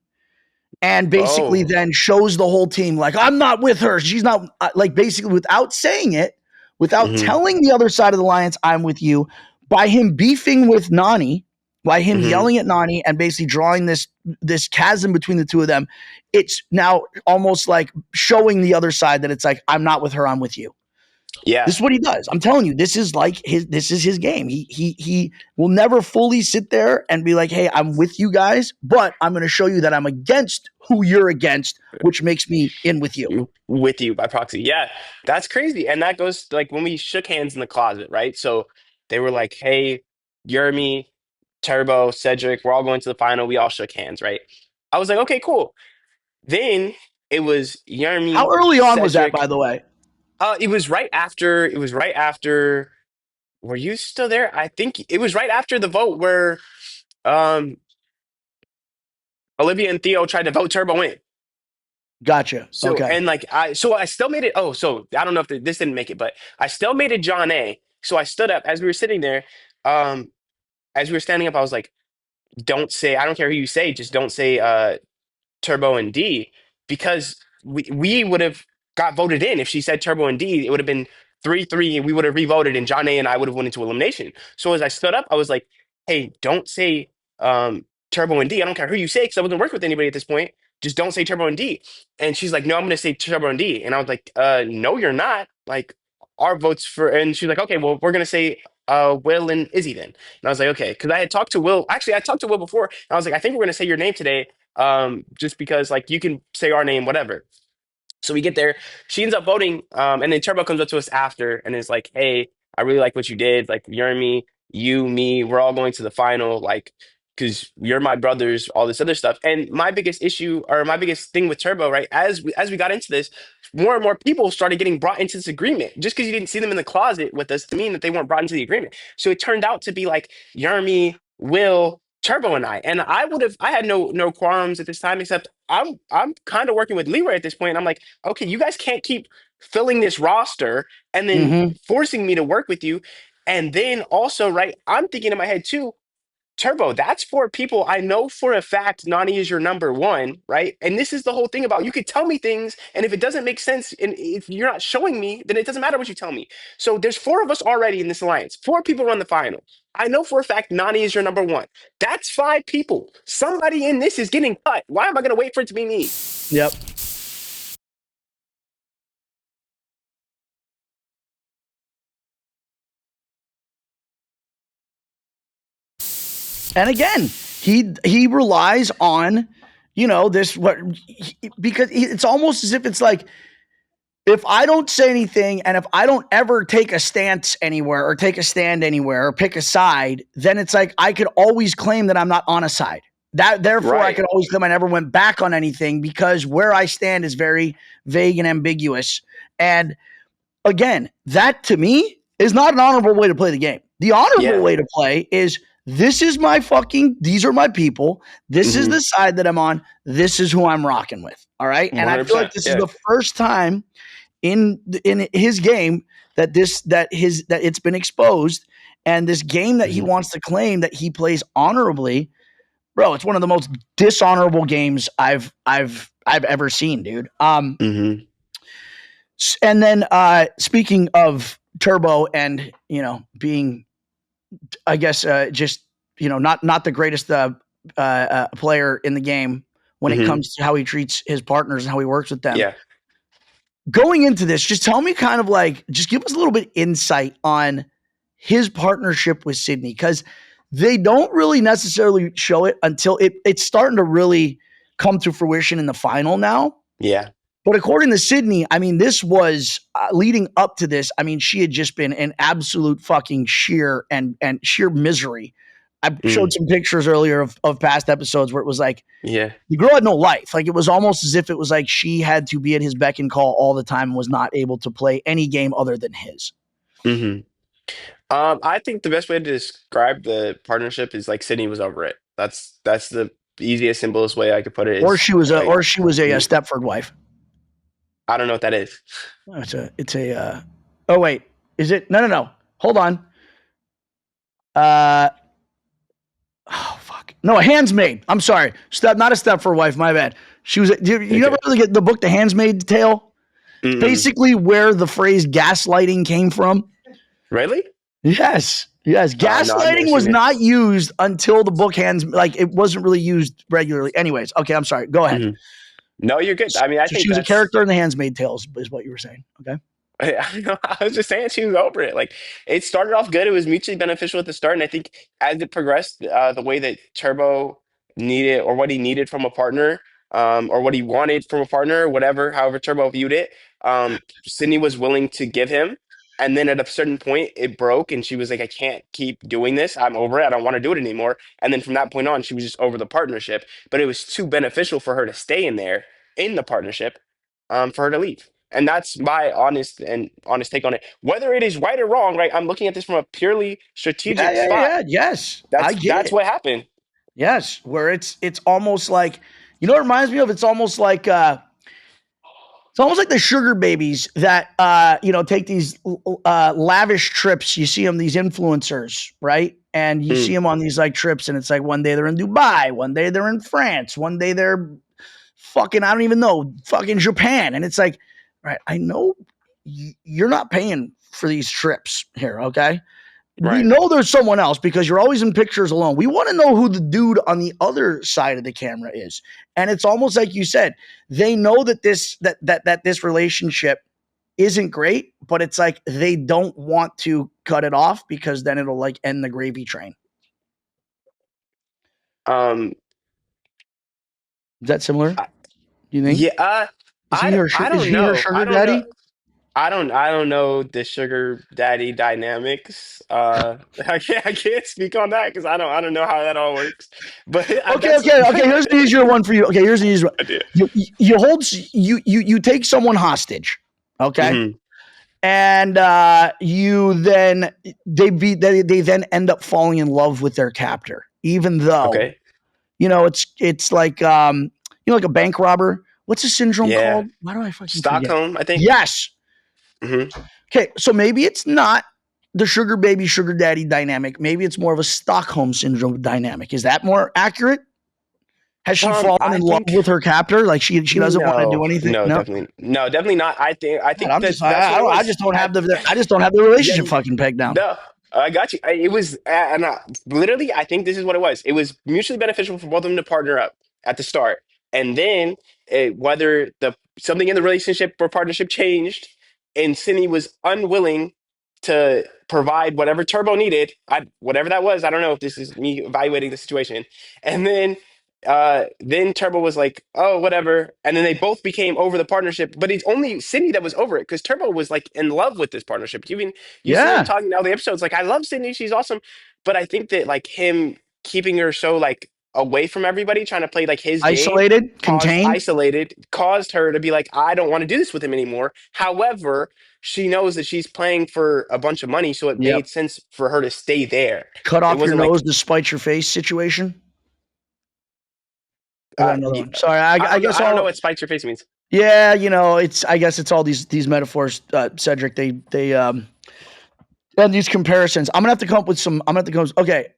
and basically Oh. then shows the whole team like, I'm not with her. She's not, like, basically without saying it, without Hmm. telling the other side of the alliance, I'm with you, by him beefing with Nani, by him Hmm. yelling at Nani and basically drawing this chasm between the two of them. It's now almost like showing the other side that it's like, I'm not with her, I'm with you. Yeah. This is what he does. I'm telling you, this is his game. He will never fully sit there and be like, "Hey, I'm with you guys, but I'm going to show you that I'm against who you're against, which makes me in with you." With you by proxy. Yeah, that's crazy. And that goes like when we shook hands in the closet, right? So they were like, hey, Jeremy, Turbo, Cedric, we're all going to the final. We all shook hands, right? I was like, okay, cool. Then it was How Jeremy, early on was that, by Cedric. the way? It was right after. Were you still there? I think it was right after the vote where um Olivia and Theo tried to vote Turbo in. Gotcha. So Okay, and like I still made it. Oh, so I don't know if this didn't make it, but I still made it John A. So I stood up as we were sitting there. Um, as we were standing up, I was like, don't say, I don't care who you say, just don't say Turbo and D, because we would have got voted in. If she said Turbo and D, it would have been 3-3, and we would have revoted, and John A and I would have went into elimination. So as I stood up, I was like, hey, don't say Turbo and D. I don't care who you say, because I wasn't working with anybody at this point. Just don't say Turbo and D. And she's like, no, I'm going to say Turbo and D. And I was like, no, you're not. Like, our votes for, and she's like, okay, well, we're going to say Will and Izzy then. And I was like, okay, because I had talked to Will. Actually, I talked to Will before. And I was like, I think we're going to say your name today, just because like you can say our name, whatever. So we get there. She ends up voting, and then Turbo comes up to us after and is like, "Hey, I really like what you did. Like, you're me, you, me. We're all going to the final. Like, because you're my brothers. All this other stuff." And my biggest issue, or my biggest thing with Turbo, right? As we got into this, more and more people started getting brought into this agreement. Just because you didn't see them in the closet with us, to mean that they weren't brought into the agreement. So it turned out to be like Yermi, Will, Turbo, and I had no qualms at this time, except I'm kind of working with Leroy at this point. I'm like, okay, you guys can't keep filling this roster and then Mm-hmm. forcing me to work with you. And then also, right, I'm thinking in my head too, Turbo, that's for people I know for a fact Nani is your number one, right? And this is the whole thing about, you could tell me things, and if it doesn't make sense, and if you're not showing me, then it doesn't matter what you tell me. So there's four of us already in this alliance. Four people run the final. I know for a fact Nani is your number one. That's five people. Somebody in this is getting cut. Why am I going to wait for it to be me? Yep. And again, he relies on, this because it's almost as if it's like, if I don't say anything and if I don't ever take a stance anywhere or take a stand anywhere or pick a side, then it's like I could always claim that I'm not on a side. Therefore, I Right. could always claim I never went back on anything because where I stand is very vague and ambiguous. And again, that to me is not an honorable way to play the game. The honorable Yeah. way to play is, these are my people. This is the side that I'm on. This is who I'm rocking with. All right. And I feel like 100%. this is Yeah. the first time in his game that it's been exposed, and this game that he wants to claim that he plays honorably, bro. It's one of the most dishonorable games I've ever seen, dude. Mm-hmm. And then speaking of Turbo and being, I guess, just not the greatest player in the game when it Mm-hmm. comes to how he treats his partners and how he works with them. Yeah. Going into this, just tell me kind of like, just give us a little bit insight on his partnership with Sydney, because they don't really necessarily show it until it's starting to really come to fruition in the final now. Yeah. But according to Sydney, I mean, this was leading up to this. I mean, she had just been an absolute fucking sheer misery. I showed some pictures earlier of past episodes where it was like, Yeah. the girl had no life. Like, it was almost as if it was like she had to be at his beck and call all the time and was not able to play any game other than his. Mm-hmm. I think the best way to describe the partnership is like Sydney was over it. That's the easiest, simplest way I could put it. Or Is she was a like, Stepford wife. I don't know what that is. Oh wait, is it? No. Hold on. Oh fuck. No, a handsmaid. I'm sorry. Not a Stepford wife. My bad. She was. You never really get the book, The Handmaid's Tale. It's Mm-mm. basically where the phrase gaslighting came from. Really? Yes. No, I've never Gaslighting was seen it. not used until the book like it wasn't really used regularly. Anyways, okay, I'm sorry. Go ahead. Mhm. No, you're good. I mean, I So think she was a that's. character in The Handmaid's Tale, is what you were saying. Okay. I was just saying she was over it. Like, it started off good. It was mutually beneficial at the start, and I think as it progressed, the way that Turbo needed, or what he needed from a partner, or what he wanted from a partner, whatever, however Turbo viewed it, Sydney was willing to give him. And then at a certain point, it broke, and she was like, "I can't keep doing this. I'm over it. I don't want to do it anymore." And then from that point on, she was just over the partnership. But it was too beneficial for her to stay in there in the partnership, for her to leave. And that's my honest take on it. Whether it is right or wrong, right? I'm looking at this from a purely strategic spot. Yeah. Yes, I That's get that's it. what happened. Yes, where it's almost like, what it reminds me of? It's almost like It's almost like the sugar babies that take these lavish trips. You see them, these influencers, right? And you see them on these like trips, and it's like one day they're in Dubai, one day they're in France, one day they're fucking I don't even know, fucking Japan, and it's like, right? I know you're not paying for these trips here, okay? We Right. know there's someone else because you're always in pictures alone. We want to know who the dude on the other side of the camera is. And it's almost like you said, they know that this relationship isn't great, but it's like they don't want to cut it off because then it'll like end the gravy train. Um, Is that similar? You think? yeah, Is he her I is don't he her know. I sugar don't know. daddy? I don't know the sugar daddy dynamics. I can't speak on that because I don't know how that all works. But Okay, that's okay, okay. Here's an easier one for you. Okay, here's an easier one. idea. You take someone hostage. Okay. Hmm. And you then they then end up falling in love with their captor, even though Okay. it's like like a bank robber. What's the syndrome Yeah. called? Why do I fucking forget? Stockholm, I think. Yes. Hmm. Okay, so maybe it's not the sugar baby sugar daddy dynamic. Maybe it's more of a Stockholm syndrome dynamic. Is that more accurate? Has she fallen I in love think with her captor? Like she doesn't want to do anything. No. definitely not. I God, think that's what it I was. just don't have the relationship Yeah, fucking pegged down. no, I got you. It was, and literally, I think this is what it was. It was mutually beneficial for both of them to partner up at the start, and then whether something in the relationship or partnership changed, and Cindy was unwilling to provide whatever Turbo needed, whatever that was. I don't know if this is me evaluating the situation, and then Turbo was like, "Oh, whatever," and then they both became over the partnership. But it's only Cindy that was over it because Turbo was like in love with this partnership. You see him Yeah, talking in all the episodes, like, I love Sydney, she's awesome. But I think that like him keeping her so like away from everybody, trying to play like his game, isolated, contained. caused her to be like, I don't want to do this with him anymore. However, she knows that she's playing for a bunch of money, so it Yep. made sense for her to stay there. Cut It off your wasn't nose like to spite your face situation. I got another one. Sorry, I guess I don't know all. what spikes your face means. Yeah, I guess it's all these metaphors, Cedric. They and these comparisons. I'm gonna have to come up with some. I'm gonna have to come. Okay,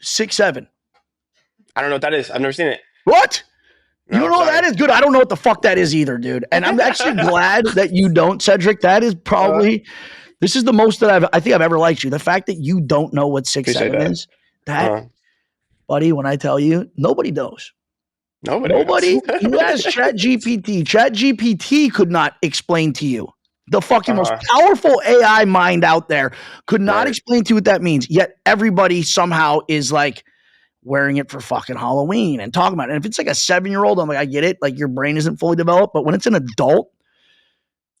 6'7". I don't know what that is. I've never seen it. What? You No, don't I'm know what that sorry. is? Good. I don't know what the fuck that is either, dude. And I'm actually glad that you don't, Cedric. That is probably this is the most that I think I've ever liked you. The fact that you don't know what six Appreciate seven that. is, buddy. When I tell you, nobody knows. Nobody knows. Nobody. You ask Chat GPT. Chat GPT could not explain to you. The fucking most powerful AI mind out there could not Right. explain to you what that means. Yet everybody somehow is like wearing it for fucking Halloween and talking about it. And if it's like a 7-year-old, I'm like, I get it. Like your brain isn't fully developed. But when it's an adult,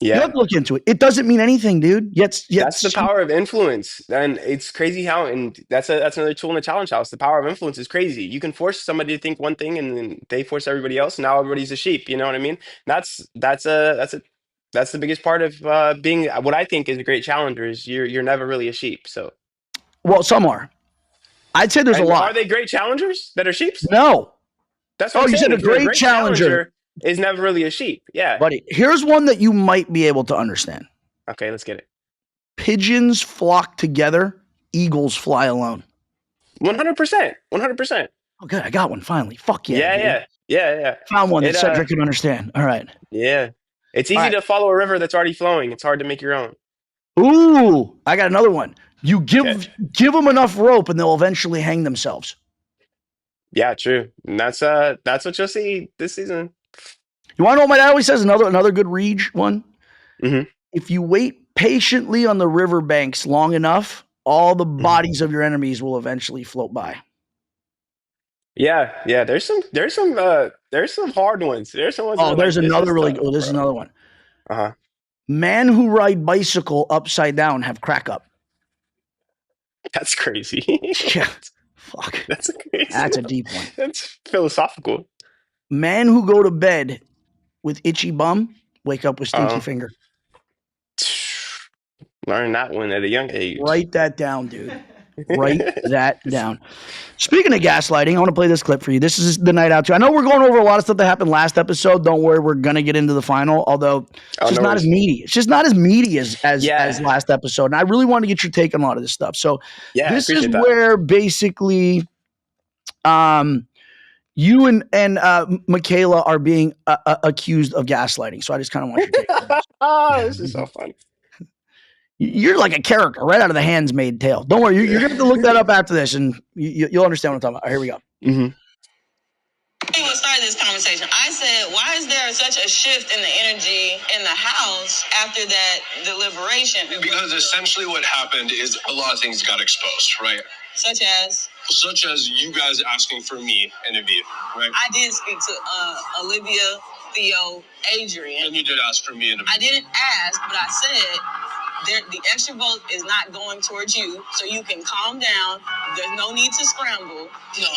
you have Yeah. to look into it. It doesn't mean anything, dude. That's the power of influence. And it's crazy how, and that's another tool in the challenge house. The power of influence is crazy. You can force somebody to think one thing and then they force everybody else. And now everybody's a sheep. You know what I mean? That's the biggest part of being what I think is a great challenger is you're never really a sheep. So, well, some are. I'd say there's a and lot. are they great challengers that are sheeps? No. That's what Oh, I'm you said saying. a If you're a great great challenger. challenger, is never really a sheep. Yeah. Buddy, here's one that you might be able to understand. Okay, let's get it. Pigeons flock together, eagles fly alone. 100%. 100%. Oh, good. I got one finally. Fuck yeah, Yeah, dude. yeah. Yeah, yeah. Found one that It Cedric could understand. All right. Yeah. It's All easy right. to follow a river that's already flowing. It's hard to make your own. Ooh, I got another one. You Okay. give them enough rope and they'll eventually hang themselves. Yeah, true. And that's what you'll see this season. You want to know what my dad always says? Another good Reg one. Mm-hmm. If you wait patiently on the riverbanks long enough, all the bodies of your enemies will eventually float by. Yeah, yeah. There's some hard ones. There's some ones that Oh, are there's like, this another is really tough, good. This is bro. another one. Uh-huh. Man who ride bicycle upside down have crack up. That's crazy. Yeah. Fuck. That's crazy. That's a deep one. That's philosophical. Man who go to bed with itchy bum, wake up with stinky finger. Learn that one at a young age. Write that down, dude. Write that down. Speaking of gaslighting, I want to play this clip for you. This is the night out too. I know we're going over a lot of stuff that happened last episode. Don't worry, we're gonna get into the final. Although it's Oh, just no not as worries. meaty. It's just not as meaty as Yeah. last episode. And I really want to get your take on a lot of this stuff. So Yeah, I this is appreciate that. where basically, you and Michaela are being accused of gaslighting. So I just kind of want your take on this. Oh, this is so fun. You're like a character right out of The Handmaid's Tale. Don't worry, you're gonna have to look that up after this, and you'll understand what I'm talking about. Here we go. We started this conversation. I said, why is there such a shift in the energy in the house after that deliberation? Because essentially what happened is a lot of things got exposed, right? Such as? Such as you guys asking for me and Aviv, right? I did speak to Olivia, Theo, Adrian. And you did ask for me and Aviv. I didn't ask, but I said the extra vote is not going towards you, so you can calm down. There's no need to scramble. No,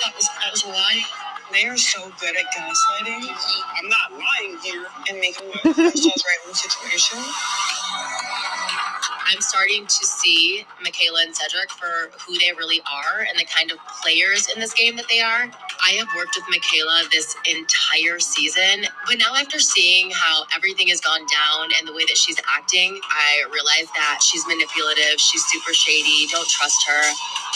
that was a lie. They are so good at gaslighting. I'm not lying here and making ourselves right in the situation. I'm starting to see Michaela and Cedric for who they really are and the kind of players in this game that they are. I have worked with Michaela this entire season, but now after seeing how everything has gone down and the way that she's acting, I realize that she's manipulative, she's super shady, don't trust her.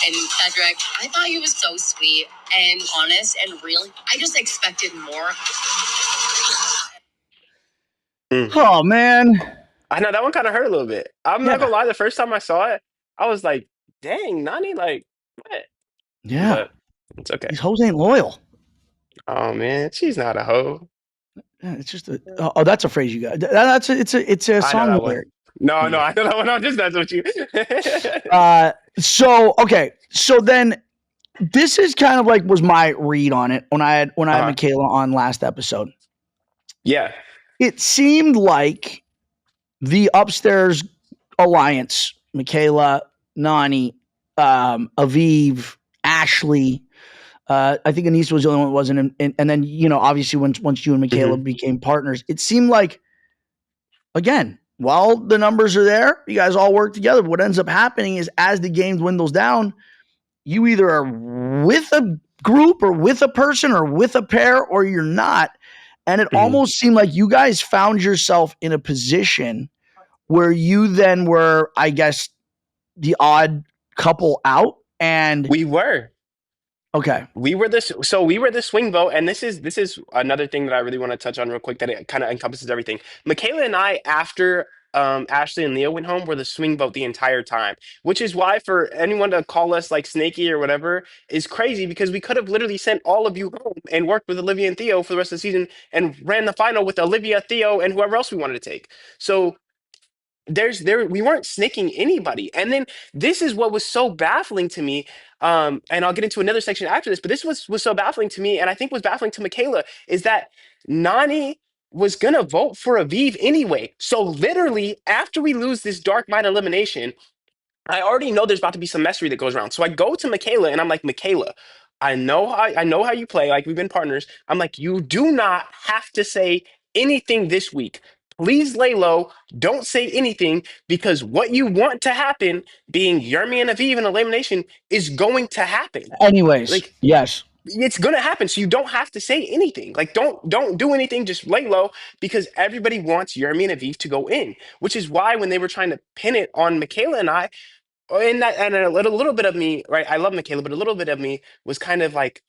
And Cedric, I thought he was so sweet and honest and real. I just expected more. Oh man, I know that one kind of hurt a little bit. I'm not gonna lie. The first time I saw it, I was like, "Dang, Nani, like what?" Yeah, but it's okay. These hoes ain't loyal. Oh man, she's not a hoe. Yeah, it's just that's a phrase you got. That's it's a song lyric. No, I know that one. I'm just messing with you. So then this is kind of like was my read on it when I had Michaela on last episode. Yeah, it seemed like the upstairs alliance, Michaela, Nani, Aviv, Ashley. I think Anissa was the only one that wasn't. And then, obviously once you and Michaela became partners, it seemed like, again, while the numbers are there, you guys all work together. What ends up happening is as the game dwindles down, you either are with a group or with a person or with a pair or you're not. And it almost seemed like you guys found yourself in a position where you then were, I guess, the odd couple out. And we were. Okay. We were the swing vote, and this is another thing that I really want to touch on real quick that it kind of encompasses everything. Michaela and I, after Ashley and Leo went home, were the swing vote the entire time, which is why for anyone to call us like snaky or whatever is crazy because we could have literally sent all of you home and worked with Olivia and Theo for the rest of the season and ran the final with Olivia, Theo, and whoever else we wanted to take. So we weren't snaking anybody. And then this is what was so baffling to me. And I'll get into another section after this, but this was so baffling to me, and I think was baffling to Michaela, is that Nani was gonna vote for Aviv anyway. So literally, after we lose this dark mind elimination, I already know there's about to be some messery that goes around. So I go to Michaela and I'm like, Michaela, I know how you play. Like, we've been partners. I'm like, you do not have to say anything this week. Please lay low. Don't say anything because what you want to happen, being Yermi and Aviv in elimination, is going to happen. Anyways, like, yes, it's gonna happen. So you don't have to say anything. Like, don't do anything. Just lay low because everybody wants Yermi and Aviv to go in, which is why when they were trying to pin it on Michaela and I, and a little bit of me, right? I love Michaela, but a little bit of me was kind of like,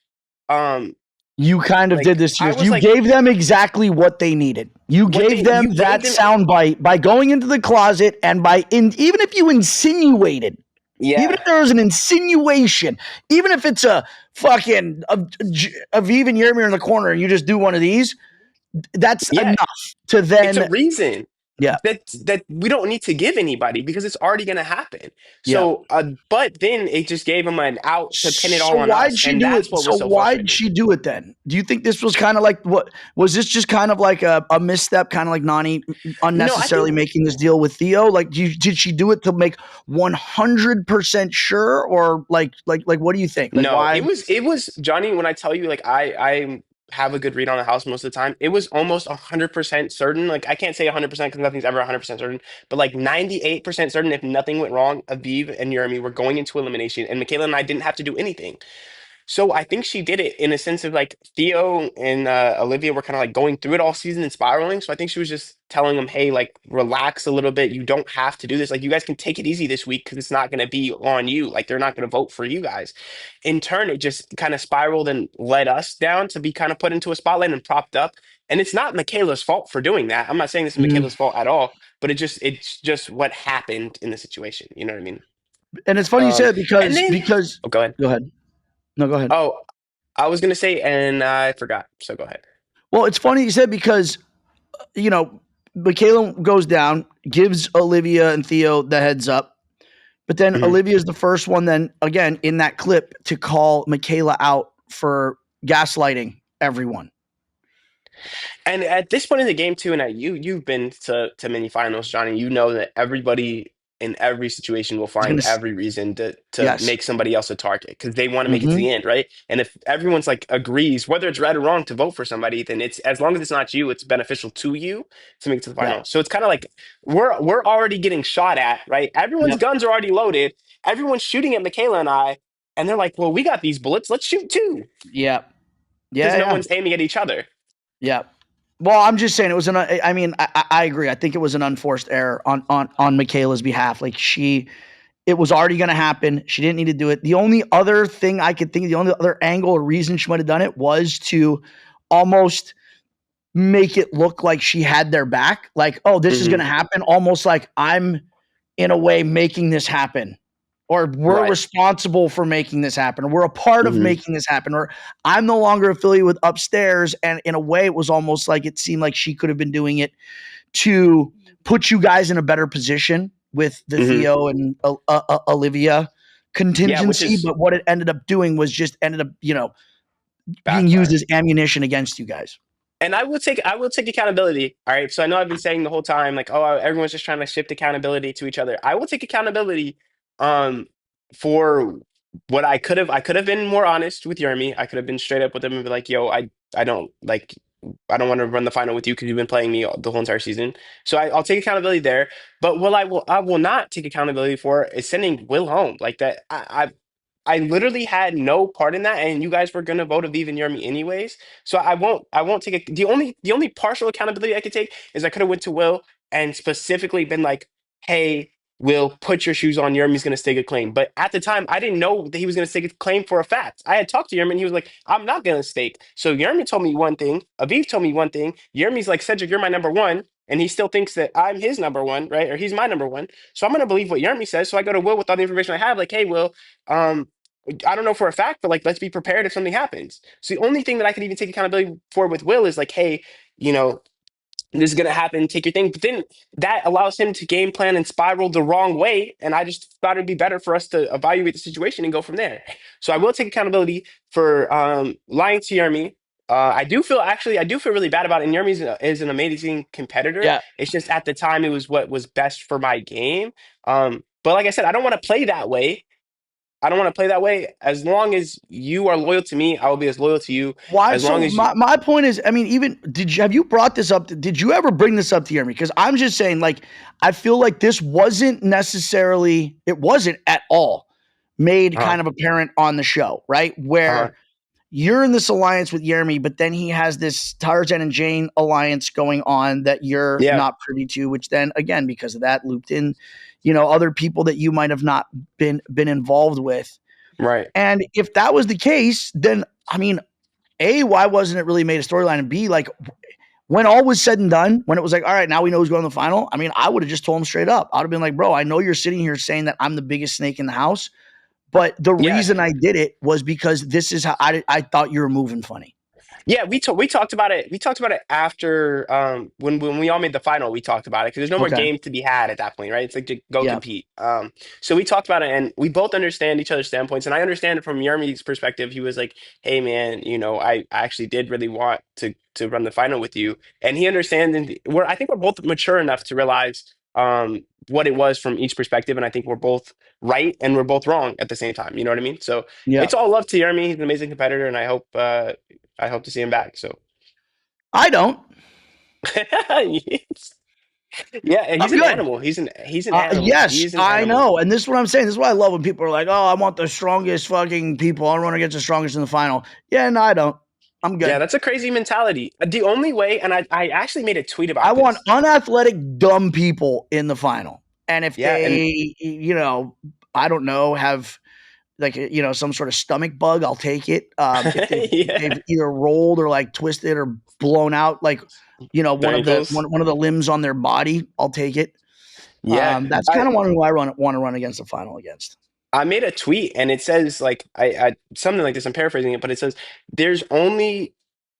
you kind of did this to I you gave them exactly what they needed. You gave them that soundbite by going into the closet and even if you insinuated, even if there was an insinuation, even if it's a fucking Aviv and Yermi in the corner and you just do one of these, that's enough to then. It's a reason. Yeah. That we don't need to give anybody because it's already going to happen. So, but then it just gave them an out to pin it all on us. And that's what was so why'd she do it then? Do you think this was kind of like was this just kind of like a misstep, kind of like Nani unnecessarily making this deal with Theo? Like, did she do it to make 100% sure, or like what do you think? Like, no, why? It was Johnny. When I tell you, like, I'm have a good read on the house most of the time. It was almost 100% certain. Like I can't say 100% because nothing's ever 100% certain, but like 98% certain if nothing went wrong, Aviv and Jeremy were going into elimination, and Michaela and I didn't have to do anything. So I think she did it in a sense of like Theo and Olivia were kind of like going through it all season and spiraling. So I think she was just telling them, hey, like relax a little bit. You don't have to do this. Like you guys can take it easy this week because it's not going to be on you. Like they're not going to vote for you guys. In turn, it just kind of spiraled and led us down to be kind of put into a spotlight and propped up. And it's not Michaela's fault for doing that. I'm not saying this is Mm. Michaela's fault at all, but it's just what happened in the situation. You know what I mean? And it's funny you Um, said and then because oh, go ahead. go ahead. No, go ahead. Oh, I was gonna say, and I forgot. So go ahead. Well, it's funny you said because you know, Michaela goes down, gives Olivia and Theo the heads up, but then Mhm. Olivia is the first one, then again in that clip, to call Michaela out for gaslighting everyone. And at this point in the game too, and you've been to many finals, Johnny. You know that everybody in every situation will He's find gonna, every reason to yes, make somebody else a target because they want to make it to mm-hmm. the end, right? And if everyone's like agrees, whether it's right or wrong, to vote for somebody, then it's as long as it's not you, it's beneficial to you to make it to the Yeah, final. So it's kind of like we're already getting shot at, right? Everyone's yep, guns are already loaded. Everyone's shooting at Michaela and I, and they're like, "Well, we got these bullets. Let's shoot too," yep, because yeah, no yeah, one's aiming at each other. yeah. Well, I'm just saying it was an. I mean, I agree. I think it was an unforced error on Michaela's behalf. Like it was already going to happen. She didn't need to do it. The only other thing I could think of, the only other angle or reason she might have done it was to almost make it look like she had their back. Like, oh, this is going Hmm. to happen. Almost like I'm in a way making this happen, or we're Right. responsible for making this happen, or we're a part of Hmm. making this happen, or I'm no longer affiliated with upstairs. And in a way, it was almost like it seemed like she could have been doing it to put you guys in a better position with the Hmm. Theo and Olivia Yeah, which contingency. is But what it ended up doing was just ended up, being used backfire. as ammunition against you guys. And I will take accountability. All right. So I know I've been saying the whole time, like, oh, everyone's just trying to shift accountability to each other. I will take accountability um for what I could have been more honest with Yermi. I could have been straight up with him and be like, yo, I don't like I don't want to run the final with you because you've been playing me the whole entire season. So I'll take accountability there. But what I will not take accountability for is sending Will home. Like that I literally had no part in that, and you guys were gonna vote Aviv and Yermi anyways. So I won't take it. The only partial accountability I could take is I could have went to Will and specifically been like, "Hey, Will, put your shoes on. Yermi's gonna stake a claim." But at the time, I didn't know that he was gonna stake a claim for a fact. I had talked to Yermi, and he was like, "I'm not gonna stake." So Yermi told me one thing. Aviv told me one thing. Yermi's like, "Cedric, you're my number one." And he still thinks that I'm his number one, right? Or he's my number one. So I'm gonna believe what Yermi says. So I go to Will with all the information I have, like, "Hey, Will, um, I don't know for a fact, but like, let's be prepared if something happens." So the only thing that I can even take accountability for with Will is like, hey, you know, this is gonna happen, take your thing. But then that allows him to game plan and spiral the wrong way. And I just thought it'd be better for us to evaluate the situation and go from there. So I will take accountability for lying to Yermi. I do feel really bad about it. And Yermi is an amazing competitor. Yeah. It's just at the time it was what was best for my game. But like I said, I don't want to play that way. I don't want to play that way. As long as you are loyal to me, I will be as loyal to you. Why? As long So as you, my point is, I mean, even have you brought this up? Did you ever bring this up to Jeremy? Because I'm just saying, like, I feel like this wasn't necessarily, it wasn't at all made uh-huh, kind of apparent on the show, right? uh-huh, Where you're in this alliance with Jeremy, but then he has this Tarzan and Jane alliance going on that you're yeah, not privy to, which then again, because of that, looped in, other people that you might have not been involved with. right. And if that was the case, then I mean, A, why wasn't it really made a storyline? And B, like when all was said and done, when it was like, all right, now we know who's going to the final. I mean, I would have just told him straight up. I'd have been like, bro, I know you're sitting here saying that I'm the biggest snake in the house, but the Yeah, reason I did it was because this is how I thought you were moving funny. yeah, we talked about it. We talked about it after when we all made the final. We talked about it because there's no more Okay. game to be had at that point, right? It's like to go Yeah. compete. So we talked about it, and we both understand each other's standpoints. And I understand it from Yermi's perspective. He was like, "Hey, man, I actually did really want to run the final with you," and he understands. And I think we're both mature enough to realize. what it was from each perspective, and I think we're both right and we're both wrong at the same time. You know what I mean? So Yeah. it's all love to Jeremy. He's an amazing competitor, and I hope to see him back. So I don't. yeah, and he's I'm an good. animal. He's an animal. Yes, He's an I animal. know. And this is what I'm saying. This is what I love when people are like, oh, I want the strongest fucking people. I want to get the strongest in the final. Yeah, no, I don't. I'm Yeah, good. that's a crazy mentality. The only way, and I actually made a tweet I about want this. unathletic, dumb people in the final. And if Yeah, and they, I don't know, have like some sort of stomach bug, I'll take it. If yeah, they've either rolled or like twisted or blown out, like their one of the ankles. one of the limbs on their body, I'll take it. Yeah, That's kind of one who I want to run against the final against. I made a tweet and it says like I something like this. I'm paraphrasing it, but it says there's only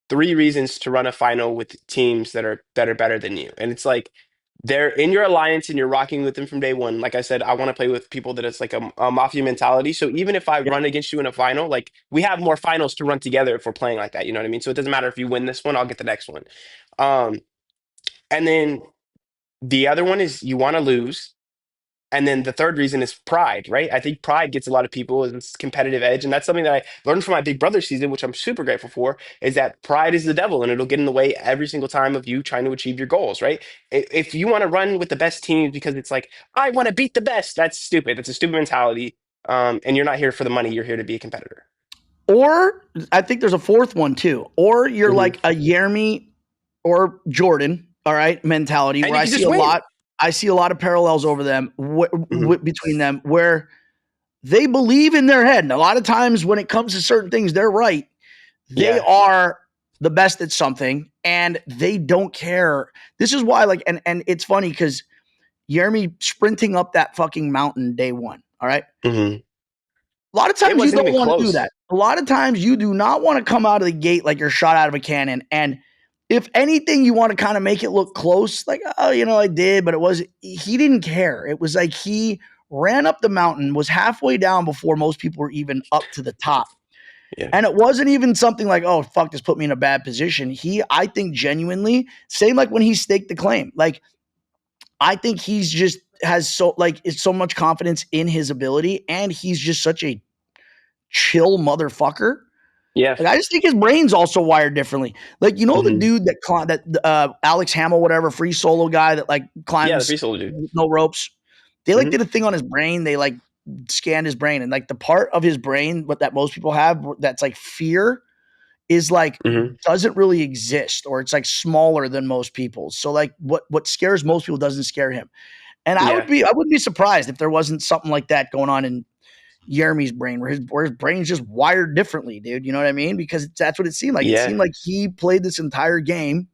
three reasons to run a final with teams that are better than you, and it's like they're in your alliance and you're rocking with them from day one. Like I said, I want to play with people that it's like a mafia mentality. So even if I Yeah. run against you in a final, like we have more finals to run together if we're playing like that. You know what I mean? So it doesn't matter if you win this one, I'll get the next one. Um, and then the other one is you want to lose. And then the third reason is pride, right? I think pride gets a lot of people as this competitive edge. And that's something that I learned from my Big Brother season, which I'm super grateful for, is that pride is the devil and it'll get in the way every single time of you trying to achieve your goals, right? If you want to run with the best teams because it's like, I want to beat the best, that's stupid. That's a stupid mentality. And you're not here for the money, you're here to be a competitor. Or I think there's a fourth one too. Or you're Mhm. like a Jeremy or Jordan, all right, mentality And where you can just win. I see a lot of parallels over them Mhm. between them where they believe in their head. And a lot of times when it comes to certain things, they're right. They Yeah. are the best at something and they don't care. This is why, like, and it's funny because Jeremy sprinting up that fucking mountain day one. All right. Mhm. A lot of It times you wasn't don't even want to do close. that. A lot of times you do not want to come out of the gate like you're shot out of a cannon. And if anything, you want to kind of make it look close, like, oh, I did, but he didn't care. It was like he ran up the mountain, was halfway down before most people were even up to the top. Yeah. And it wasn't even something like, oh, fuck, this put me in a bad position. I think genuinely, same like when he staked the claim. Like, I think he's just has it's so much confidence in his ability, and he's just such a chill motherfucker. Yeah. Like I just think his brain's also wired differently. Like the Mhm. dude that Alex Hamill, whatever, free solo guy that like Yeah, the climbs free solo dude. with no ropes. They like Mhm. did a thing on his brain. They like scanned his brain, and like the part of his brain that most people have that's like fear is like Mhm. doesn't really exist, or it's like smaller than most people's. So like what scares most people doesn't scare him. And I Yeah. wouldn't be surprised if there wasn't something like that going on in Jeremy's brain, where his brain's just wired differently, dude. You know what I mean? Because that's what it seemed like. It Yeah. seemed like he played this entire game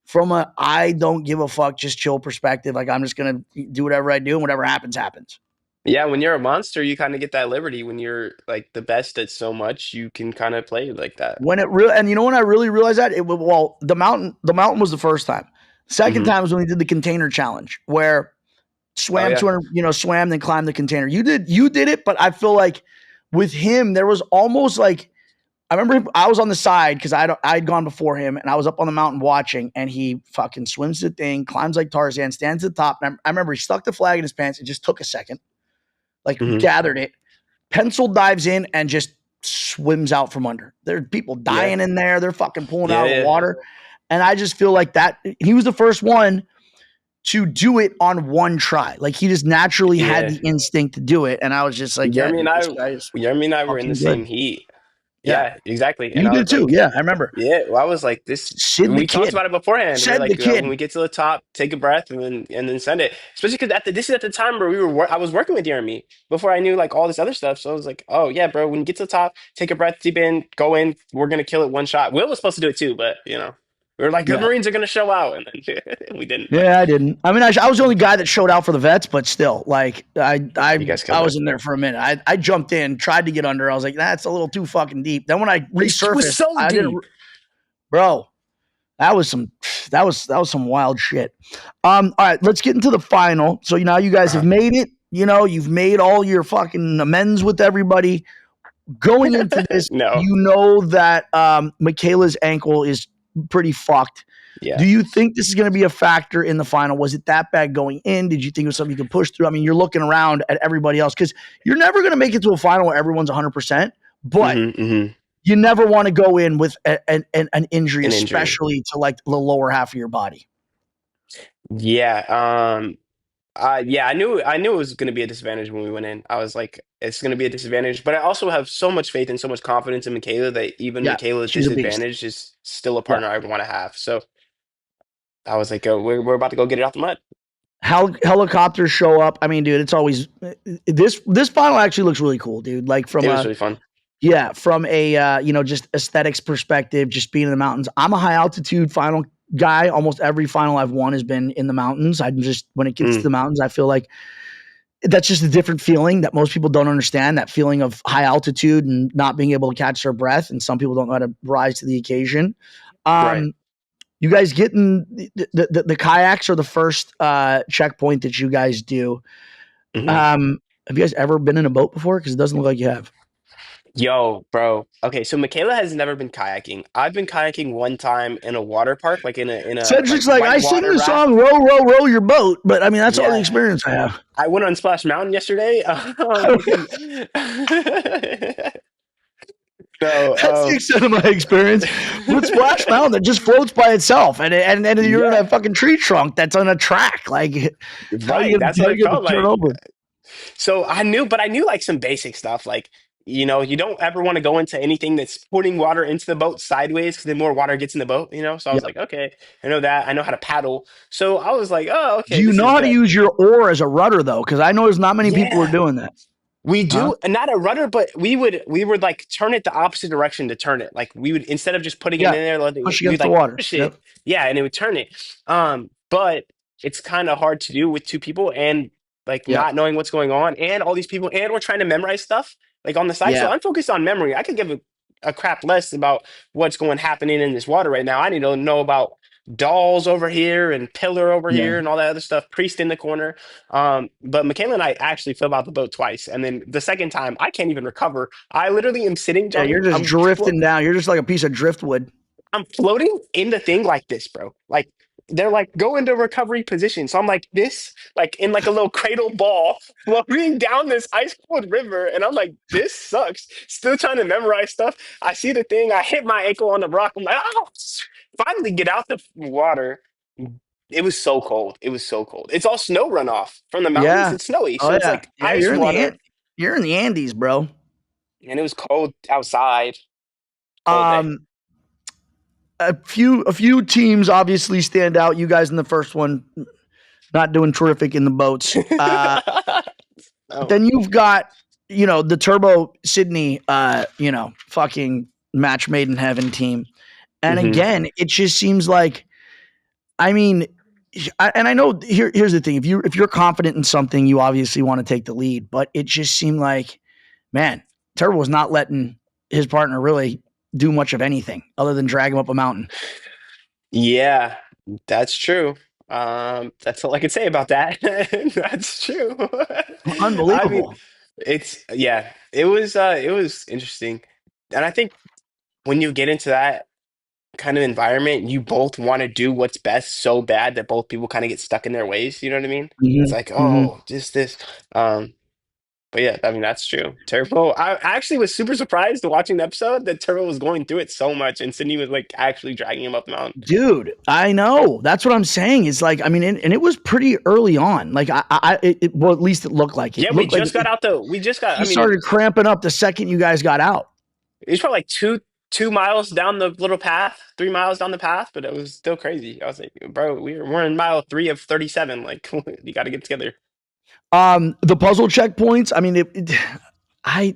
from a I don't give a fuck, just chill perspective. Like I'm just gonna do whatever I do, and whatever happens, happens. Yeah, when you're a monster, you kind of get that liberty. When you're like the best at so much, you can kind of play like that. When it real, and when I really realized that the mountain was the first time. Second Hmm. time was when he did the container challenge, where Oh swam yeah. 200, swam then climbed the container. You did it, but I feel like with him there was almost like I remember I was on the side because I'd gone before him and I was up on the mountain watching, and he fucking swims the thing, climbs like Tarzan, stands at the top. And I remember he stuck the flag in his pants. It just took a second, like Hmm. gathered it, pencil dives in and just swims out from under. There are people Yeah. dying in there. They're fucking pulling Yeah. out of the Yeah. water. And I just feel like that he was the first one to do it on one try. Like he just naturally had Yeah. the instinct to do it. And I was just like, yeah, Jeremy and dude, this I, guy is Jeremy and I were in the fucking good. same heat. Yeah. Yeah, exactly. And You I did was too. like, Yeah, I remember. yeah, well, I was like, this. Sid the We talked kid. about it beforehand. We are Said the like, when kid. we get to the top, take a breath and then send it. Especially because this is at the time where I was working with Jeremy before I knew like all this other stuff. So I was like, oh yeah, bro, when you get to the top, take a breath, deep in, go in. We're gonna kill it one shot. Will was supposed to do it too, but we were like, the Yeah. Marines are gonna show out, and then we didn't. But Yeah, I didn't. I mean, I was the only guy that showed out for the vets, but still, like, you guys I killed was it. in there for a minute. I jumped in, tried to get under. I was like, that's a little too fucking deep. Then when I It was resurfaced, so I didn't, deep. bro. That was some wild shit. All right, let's get into the final. So now you guys have made it. You've made all your fucking amends with everybody. Going into this, No. that Michaela's ankle is pretty fucked. Yeah. Do you think this is going to be a factor in the final? Was it that bad going in? Did you think it was something you could push through? I mean, you're looking around at everybody else because you're never going to make it to a final where everyone's 100%, but you never want to go in with an injury, An injury. especially to like the lower half of your body. Yeah. Yeah, I knew it was going to be a disadvantage when we went in. I was like, it's going to be a disadvantage, but I also have so much faith and so much confidence in Michaela that even Yeah, Michaela's she's a beast. disadvantage is still a Yeah. partner I would want to have. So I was like, we're about to go get it out the mud. Helicopters show up. I mean, dude, it's always this final actually looks really cool, dude. Like It was really fun. from a just aesthetics perspective, just being in the mountains. I'm a high altitude final guy. Almost every final I've won has been in the mountains. I'm just when it gets to the mountains, I feel like that's just a different feeling that most people don't understand. That feeling of high altitude and not being able to catch their breath, and some people don't know how to rise to the occasion. Right. You guys getting the kayaks are the first checkpoint that you guys do. Have you guys ever been in a boat before? Because it doesn't look like you have. Yo, bro. Okay, so Michaela has never been kayaking. I've been kayaking one time in a water park, like in a like Cedric's like, I sing whitewater the raft. song "Row, row, row your boat," but I mean that's all the Yeah. experience I have. I went on Splash Mountain yesterday. That's the So, extent of my experience with Splash Mountain that just floats by itself, and you're in a yeah, fucking tree trunk that's on a track. Like, how right. you That's how what it you going felt to turn like. over? So I knew like some basic stuff. Like, you don't ever want to go into anything that's putting water into the boat sideways because then more water gets in the boat. So I was Yep. like, okay, I know that. I know how to paddle. So I was like, oh, Do okay, you this know is how to good. use your oar as a rudder though? Because I know there's not many people who are Yeah. doing that. We Huh? do not a rudder, but we would like turn it the opposite direction to turn it. Like we would instead of just putting it in Yeah. there, Push we'd against the like water. push Yep. it, yeah, and it would turn it. But it's kind of hard to do with two people and like Yep. not knowing what's going on, and all these people, and we're trying to memorize stuff like on the side. So Yeah. I'm focused on memory. I could give a crap less about what's going happening in this water right now. I need to know about dolls over here and pillar over Yeah. here and all that other stuff. Priest in the corner. But Michaela and I actually fell out the boat twice, and then the second time I can't even recover. I literally am sitting, Yeah. You're Johnny. just drifting down. You're just like a piece of driftwood. I'm floating in the thing like this, bro. Like they're like go into recovery position. So I'm like this, like in like a little cradle ball, floating down this ice cold river, and I'm like, this sucks. Still trying to memorize stuff. I see the thing. I hit my ankle on the rock. I'm like, oh, finally get out the water. It was so cold. It was so cold. It's all snow runoff from the mountains. Yeah. It's snowy, Oh so it's yeah. like Yeah. ice water, You're in the Andes, bro. and it was cold outside. Cold day. Um, a few teams obviously stand out. You guys in the first one, not doing terrific in the boats. Oh. Then you've got the Turbo Sydney, fucking match made in heaven team. And Mhm. again, it just seems like, I mean, and I know here's the thing: if you're confident in something, you obviously want to take the lead. But it just seemed like, man, Turbo was not letting his partner really do much of anything other than drag him up a mountain. Yeah, that's true. That's all I can say about that. That's true. I mean, Unbelievable. it was interesting. And I think when you get into that kind of environment, you both want to do what's best so bad that both people kind of get stuck in their ways, you know what I mean? It's like, Mm-hmm. oh, just this. Um, but yeah, I mean that's true. Turbo. I actually was super surprised watching the episode that Turbo was going through it so much, and Sydney was like actually dragging him up the mountain. Dude, I know. That's what I'm saying. It's like, I mean, and it was pretty early on. Like, well, at least it looked like it. Yeah, It we looked like just got out though. We just got. he I mean, started cramping up the second you guys got out. it was probably like two miles down the little path, 3 miles down the path, but it was still crazy. I was like, bro, we're in mile 3 of 37. Like, you got to get together. The puzzle checkpoints. I mean, I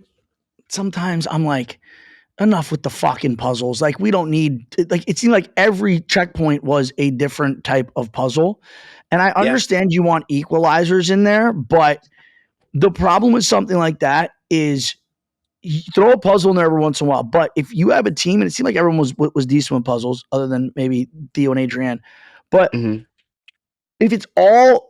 sometimes I'm like, enough with the fucking puzzles. Like, we don't need. Like, it seemed like every checkpoint was a different type of puzzle, and I Yeah. understand you want equalizers in there, but the problem with something like that is you throw a puzzle in there every once in a while. But if you have a team, and it seemed like everyone was decent with puzzles, other than maybe Theo and Adrienne, but Hmm. if it's all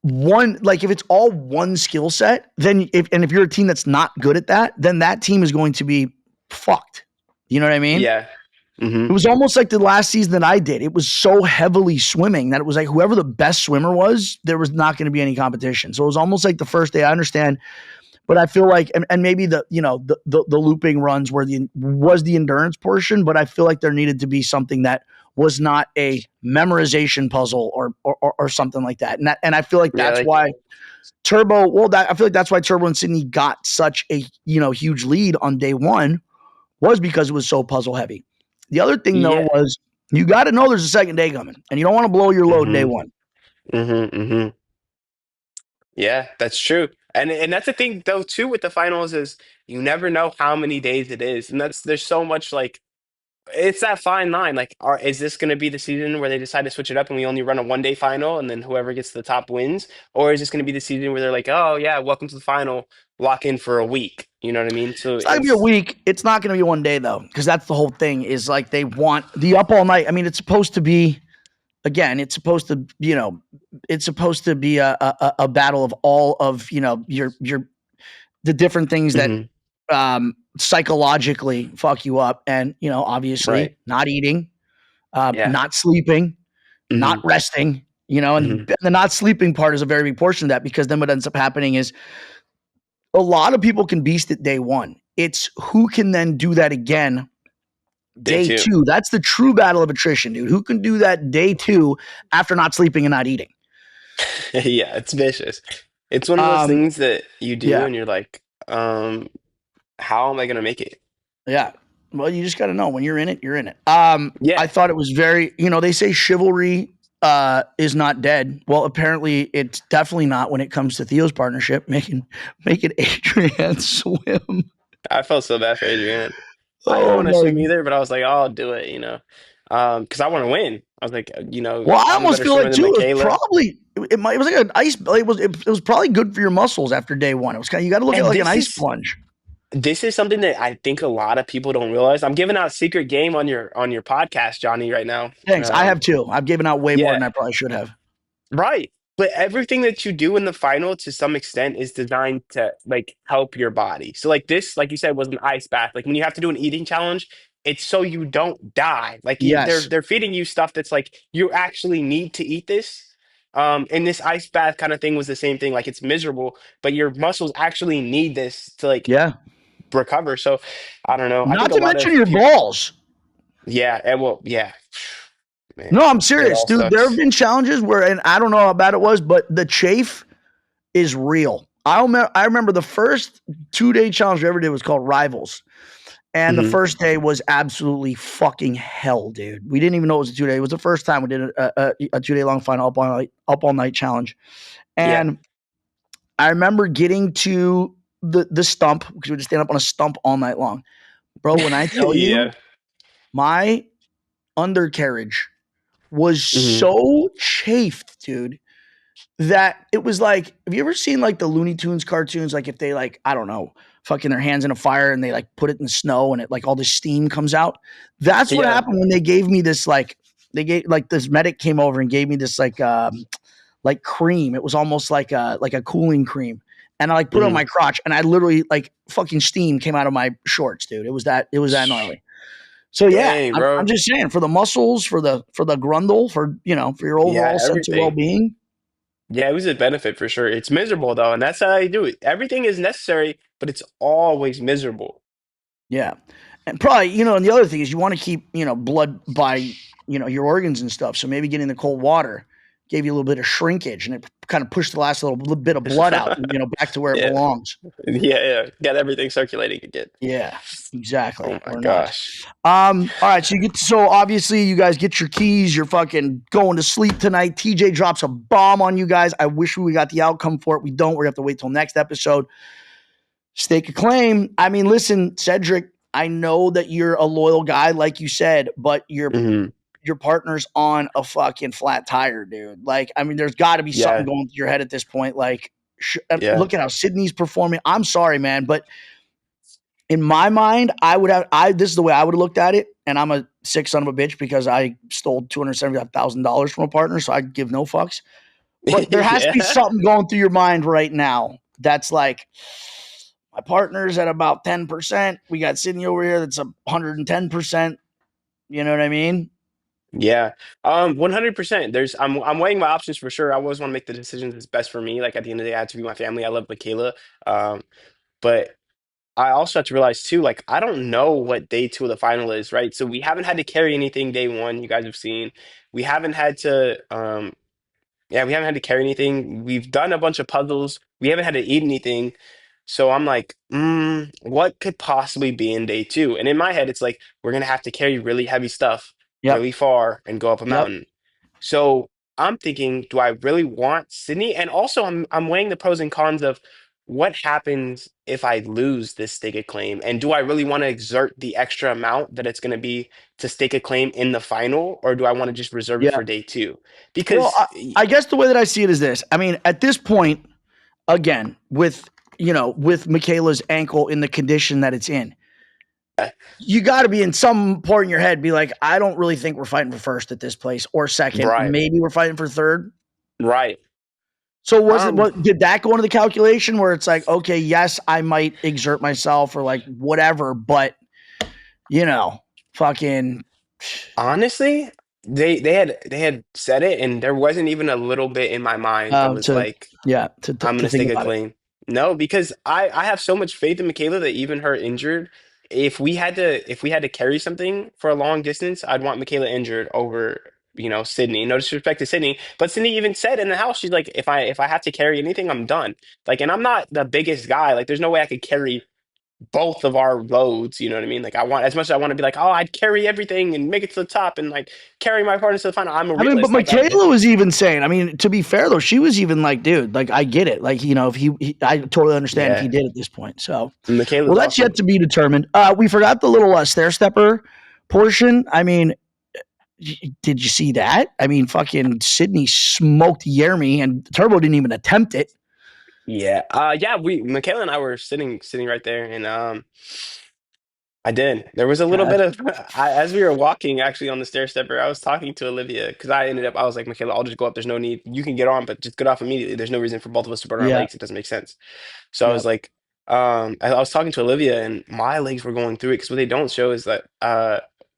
one skill set, then if you're a team that's not good at that, then that team is going to be fucked. You know what I mean? Yeah. It was almost like the last season that I did. It was so heavily swimming that it was like whoever the best swimmer was, there was not going to be any competition. So it was almost like the first day. I understand, but I feel like, and maybe the looping runs was the endurance portion, but I feel like there needed to be something that was not a memorization puzzle or something like that. And I feel like Yeah, that's like, why Turbo. Well, I feel like that's why Turbo and Sydney got such a huge lead on day one, was because it was so puzzle heavy. The other thing though yeah. was you got to know there's a second day coming, and you don't want to blow your load day one. Yeah, that's true. And that's the thing though too with the finals is you never know how many days it is. And there's so much like it's that fine line. Like is this going to be the season where they decide to switch it up and we only run a 1 day final and then whoever gets the top wins? Or is this going to be the season where they're like, "Oh yeah, welcome to the final, lock in for a week." You know what I mean? So It's not gonna be a week. It's not gonna be 1 day though, because that's the whole thing. Is like they want the up all night. I mean, it's supposed to be. Again, it's supposed to, it's supposed to be a battle of all of your the different things that Mhm. psychologically fuck you up, and obviously Right. not eating, Yeah. not sleeping, not Mhm. resting, and Mhm. the not sleeping part is a very big portion of that, because then what ends up happening is a lot of people can beast it day one. It's who can then do that again Day day two. two. That's the true battle of attrition, dude. Who can do that day two after not sleeping and not eating? Yeah, it's vicious. It's one of those Um, things that you do yeah, and you're like, how am I gonna make it? yeah. Well, you just got to know when you're in it, you're in it. Yeah. I thought it was very, they say chivalry is not dead. Well, apparently it's definitely not when it comes to Theo's partnership, making Adrian swim. I felt so bad for Adrienne. I didn't Oh want to my. swim either, but I was like, oh, I'll do it, because I want to win. I was like, Well, I I'm a almost better feel swimmer like than too. It was Michaela. probably it was like an ice. It was probably good for your muscles after day one. It was kind of, you got to look at it And like an ice plunge. this is something that I think a lot of people don't realize. I'm giving out a secret game on your podcast, Johnny, right now. Thanks. I have too. I've given out way more Yeah, than I probably should have. right. But everything that you do in the final to some extent is designed to like help your body. So like this, like you said, was an ice bath. Like when you have to do an eating challenge, it's so you don't die. Like they're Yes. they're feeding you stuff that's like you actually need to eat this. And this ice bath kind of thing was the same thing. Like it's miserable, but your muscles actually need this to like Yeah. recover. So I don't know. I think Not a to lot mention of your people, balls. yeah, well, yeah, man, No, I'm it serious, all dude. There have sucks. been challenges where, and I don't know how bad it was, but the chafe is real. I remember the first 2 day challenge we ever did was called Rivals. And the Hmm. first day was absolutely fucking hell, dude. We didn't even know it was a 2 day. It was the first time we did a 2 day long final up all night challenge. Yeah. And I remember getting to the stump, because we would just stand up on a stump all night long. Bro, when I tell you, Yeah. my undercarriage was Hmm. so chafed, dude, that it was like, have you ever seen like the Looney Tunes cartoons? Like if they like, I don't know, fucking their hands in a fire and they like put it in the snow and it like all this steam comes out. That's what Yeah. happened when they gave me this this medic came over and gave me this like cream. It was almost like a cooling cream. And I like put it on Hmm. my crotch and I literally like fucking steam came out of my shorts, dude. It was that gnarly. So yeah, Dang, I'm bro. just saying, for the muscles, for the grundle, for for your Yeah, overall sense of well everything. being. Yeah, it was a benefit for sure. It's miserable though, and that's how you do it. Everything is necessary, but it's always miserable. Yeah. And probably, and the other thing is you want to keep, blood by, your organs and stuff. So maybe getting the cold water gave you a little bit of shrinkage and it kind of pushed the last little bit of blood out, back to where it Yeah, belongs. yeah. Got everything circulating again. Yeah, Oh exactly. my Or not. gosh. All right. So obviously you guys get your keys. You're fucking going to sleep tonight. TJ drops a bomb on you guys. I wish we got the outcome for it. We don't. We're gonna have to wait till next episode. Stake a claim. I mean, listen, Cedric, I know that you're a loyal guy, like you said, but Hmm. your partner's on a fucking flat tire, dude. Like, I mean, there's got to be something Yeah, going through your head at this point. Like, yeah. look at how Sydney's performing. I'm sorry, man, but in my mind, I would have. This is the way I would have looked at it, and I'm a sick son of a bitch because I stole $275,000 from a partner, so I give no fucks. But there has to be Yeah. something going through your mind right now that's like, my partner's at about 10%. We got Sydney over here that's 110%. You know what I mean? Yeah. 100%. I'm weighing my options for sure. I always want to make the decisions that's best for me. Like at the end of the day, I have to be my family. I love Michaela. But I also have to realize too, like I don't know what day two of the final is, right? So we haven't had to carry anything day one, you guys have seen. We haven't had to yeah, we haven't had to carry anything. We've done a bunch of puzzles. We haven't had to eat anything. So I'm like, what could possibly be in day two? And in my head, it's like we're gonna have to carry really heavy stuff Yep. really far and go up a Yep. mountain. So I'm thinking, do I really want Sydney? And also I'm weighing the pros and cons of what happens if I lose this stake a claim? And do I really want to exert the extra amount that it's gonna be to stake a claim in the final, or do I want to just reserve it Yeah. for day two? Well, Because I guess the way that I see it is this. I mean, at this point, again, with with Michaela's ankle in the condition that it's in, you got to be in some part in your head, be like, I don't really think we're fighting for first at this place or second. right, Maybe we're fighting for third. right. So was it Um, what did that go into the calculation where it's like, okay, yes, I might exert myself or like whatever, but fucking Honestly, they had said it, and there wasn't even a little bit in my mind that was to like, yeah, to, to I'm to gonna think stake a about it. claim. No, because I have so much faith in Michaela that even her injured, if we had to carry something for a long distance, I'd want Michaela injured over, Sydney. No disrespect to Sydney, but Sydney even said in the house, she's like, if I have to carry anything, I'm done. Like, and I'm not the biggest guy. Like, there's no way I could carry both of our loads, you know what I mean? Like I want as much as I want to be like, oh, I'd carry everything and make it to the top and like carry my partners to the final. I'm a I mean, but realist. Like I Michaela was even saying, I mean, to be fair though, she was even like, dude, like I get it. Like, if I totally understand if he yeah. did at this point. So, well, Michaela's that's awesome. yet to be determined. We forgot the little stair stepper portion. I mean, did you see that? I mean, fucking Sydney smoked Yermy and Turbo didn't even attempt it. Yeah. Yeah, we Michaela and I were sitting right there and I did. There was a little Uh, bit of as we were walking actually on the stair stepper, I was talking to Olivia because I was like, Michaela, I'll just go up. There's no need. You can get on, but just get off immediately. There's no reason for both of us to burn our yeah. legs. It doesn't make sense. So I was Yep. like, I was talking to Olivia and my legs were going through it because what they don't show is that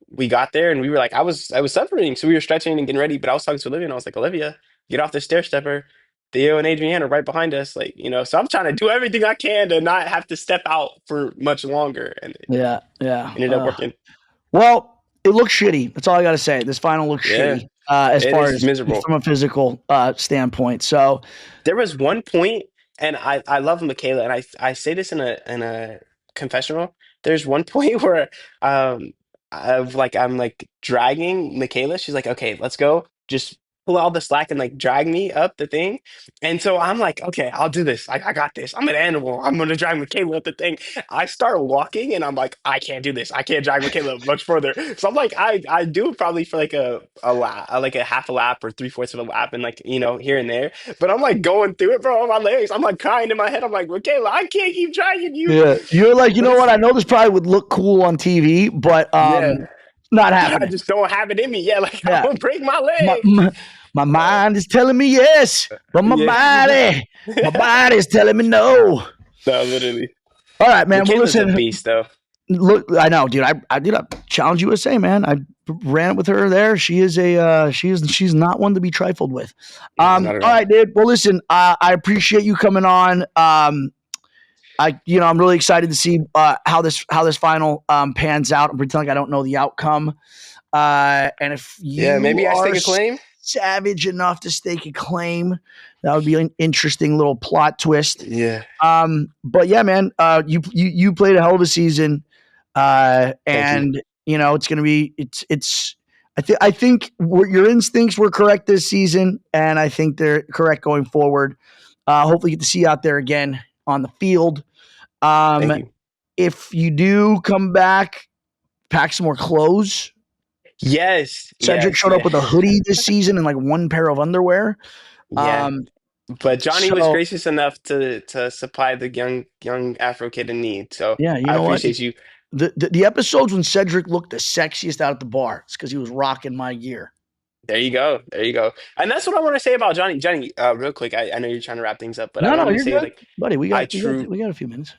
we got there and we were like, I was suffering. So we were stretching and getting ready, but I was talking to Olivia and I was like, Olivia, get off the stair stepper. Theo and Adrienne are right behind us. Like, so I'm trying to do everything I can to not have to step out for much longer. And it Yeah. Yeah. ended up working. Well, it looks shitty. That's all I got to say. This final looks Yeah, shitty as it far is as miserable. from a physical standpoint. So, There was one point, and I love Michaela, and I say this in a confessional. There's one point where I'm like dragging Michaela. She's like, okay, let's go. Just pull all the slack and like drag me up the thing. And so I'm like, okay, I'll do this. I got this. I'm an animal. I'm gonna drag Michaela up the thing. I start walking and I'm like, I can't do this. I can't drag Michaela much further. So I'm like, I do it probably for like a lap, like a half a lap or three-fourths of a lap, and like here and there. But I'm like going through it, bro, on my legs. I'm like crying in my head. I'm like, Michaela, I can't keep dragging you. yeah, you're like, you But know it's what? I know this probably would look cool on TV, but yeah, not but I happening. just don't have it in me. Yeah, like I'm Yeah. gonna break my My, leg. my, my mind is telling me yes, but my Yeah. body is telling me no. No, literally. All right, man. Well, Michaela's a listen, beast, though. look, I know, dude. I did a challenge USA, man. I ran it with her there. She is she's not one to be trifled with. No, not at All all. right, dude. Well, listen, I appreciate you coming on. I'm really excited to see how this final pans out. I'm pretending like I don't know the outcome. And if Yeah, you maybe I are stake a claim. savage enough to stake a claim, that would be an interesting little plot twist. Yeah, But yeah, man, you played a hell of a season, thank you. and it's gonna be it's. I think your instincts were correct this season, and I think they're correct going forward. Hopefully, get to see you out there again on the field. Thank Um, you. if you do come back, pack some more clothes. Yes, Cedric yes, showed up yeah, with a hoodie this season and like one pair of underwear. yeah. Um, But Johnny was so gracious enough to supply the young Afro kid in need. So yeah, you I know what? appreciate you. The episodes when Cedric looked the sexiest out at the bar, it's because he was rocking my gear. There you go. There you go. And that's what I want to say about Johnny. Johnny, real quick. I know you're trying to wrap things up, but I No, wanted to you're say good, like buddy. We I got we got true. we got a few minutes.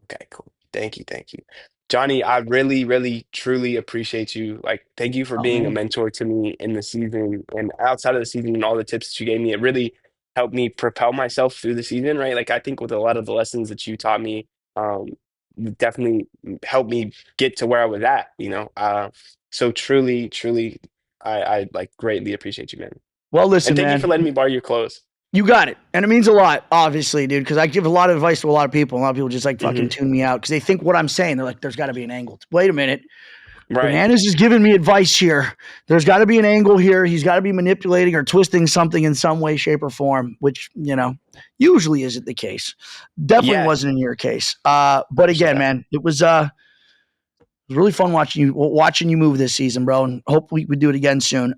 Okay, cool. Thank you. Thank you. Johnny, I really, really, truly appreciate you. Like, thank you for Oh being a man. mentor to me in the season and outside of the season and all the tips that you gave me. It really helped me propel myself through the season, right? Like, I think with a lot of the lessons that you taught me, um, definitely helped me get to where I was at, you know? So truly, truly, I like greatly appreciate you, man. Well, And listen, thank you for man. letting me borrow your clothes. You got it. And it means a lot, obviously, dude, because I give a lot of advice to a lot of people. A lot of people just like fucking Hmm. tune me out because they think what I'm saying. They're like, there's got to be an angle. Wait a minute. Right. Bananas is giving me advice here. There's got to be an angle here. He's got to be manipulating or twisting something in some way, shape, or form, which, usually isn't the case. Definitely Yeah, wasn't in your case. But again, 100%. man, it was really fun watching you move this season, bro, and hope we do it again soon.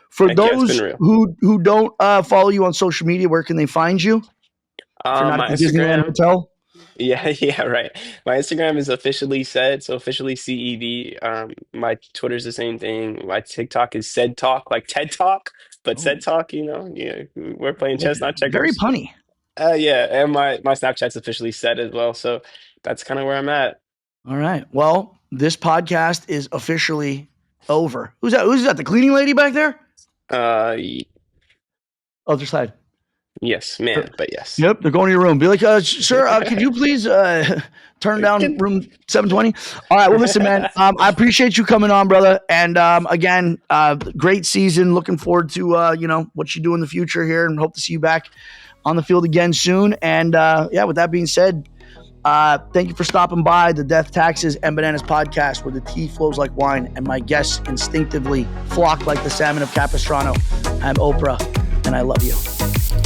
For Heck yeah, it's been those real. who don't follow you on social media, where can they find you? If you're not at My the Disneyland Instagram. Hotel. Yeah, yeah, right. My Instagram is officially said, so officially CED. My Twitter's the same thing. My TikTok is said talk, like TED Talk, but said Oh, talk, you know. Yeah, we're playing look chess, at it. not Very checkers. punny. Yeah, and my Snapchat's officially set as well. So that's kind of where I'm at. All right. Well, this podcast is officially over. Who's that? Who's that? The cleaning lady back there? Y Other side. yes, man, but yes. Yep, they're going to your room. Be like, sir, could you please turn down Get- room 720? All right. Well, listen, man, I appreciate you coming on, brother. And again, great season. Looking forward to what you do in the future here, and hope to see you back on the field again soon. And yeah, with that being said, thank you for stopping by the Death, Taxes, and Bananas podcast, where the tea flows like wine and my guests instinctively flock like the salmon of Capistrano. I'm Oprah, and I love you.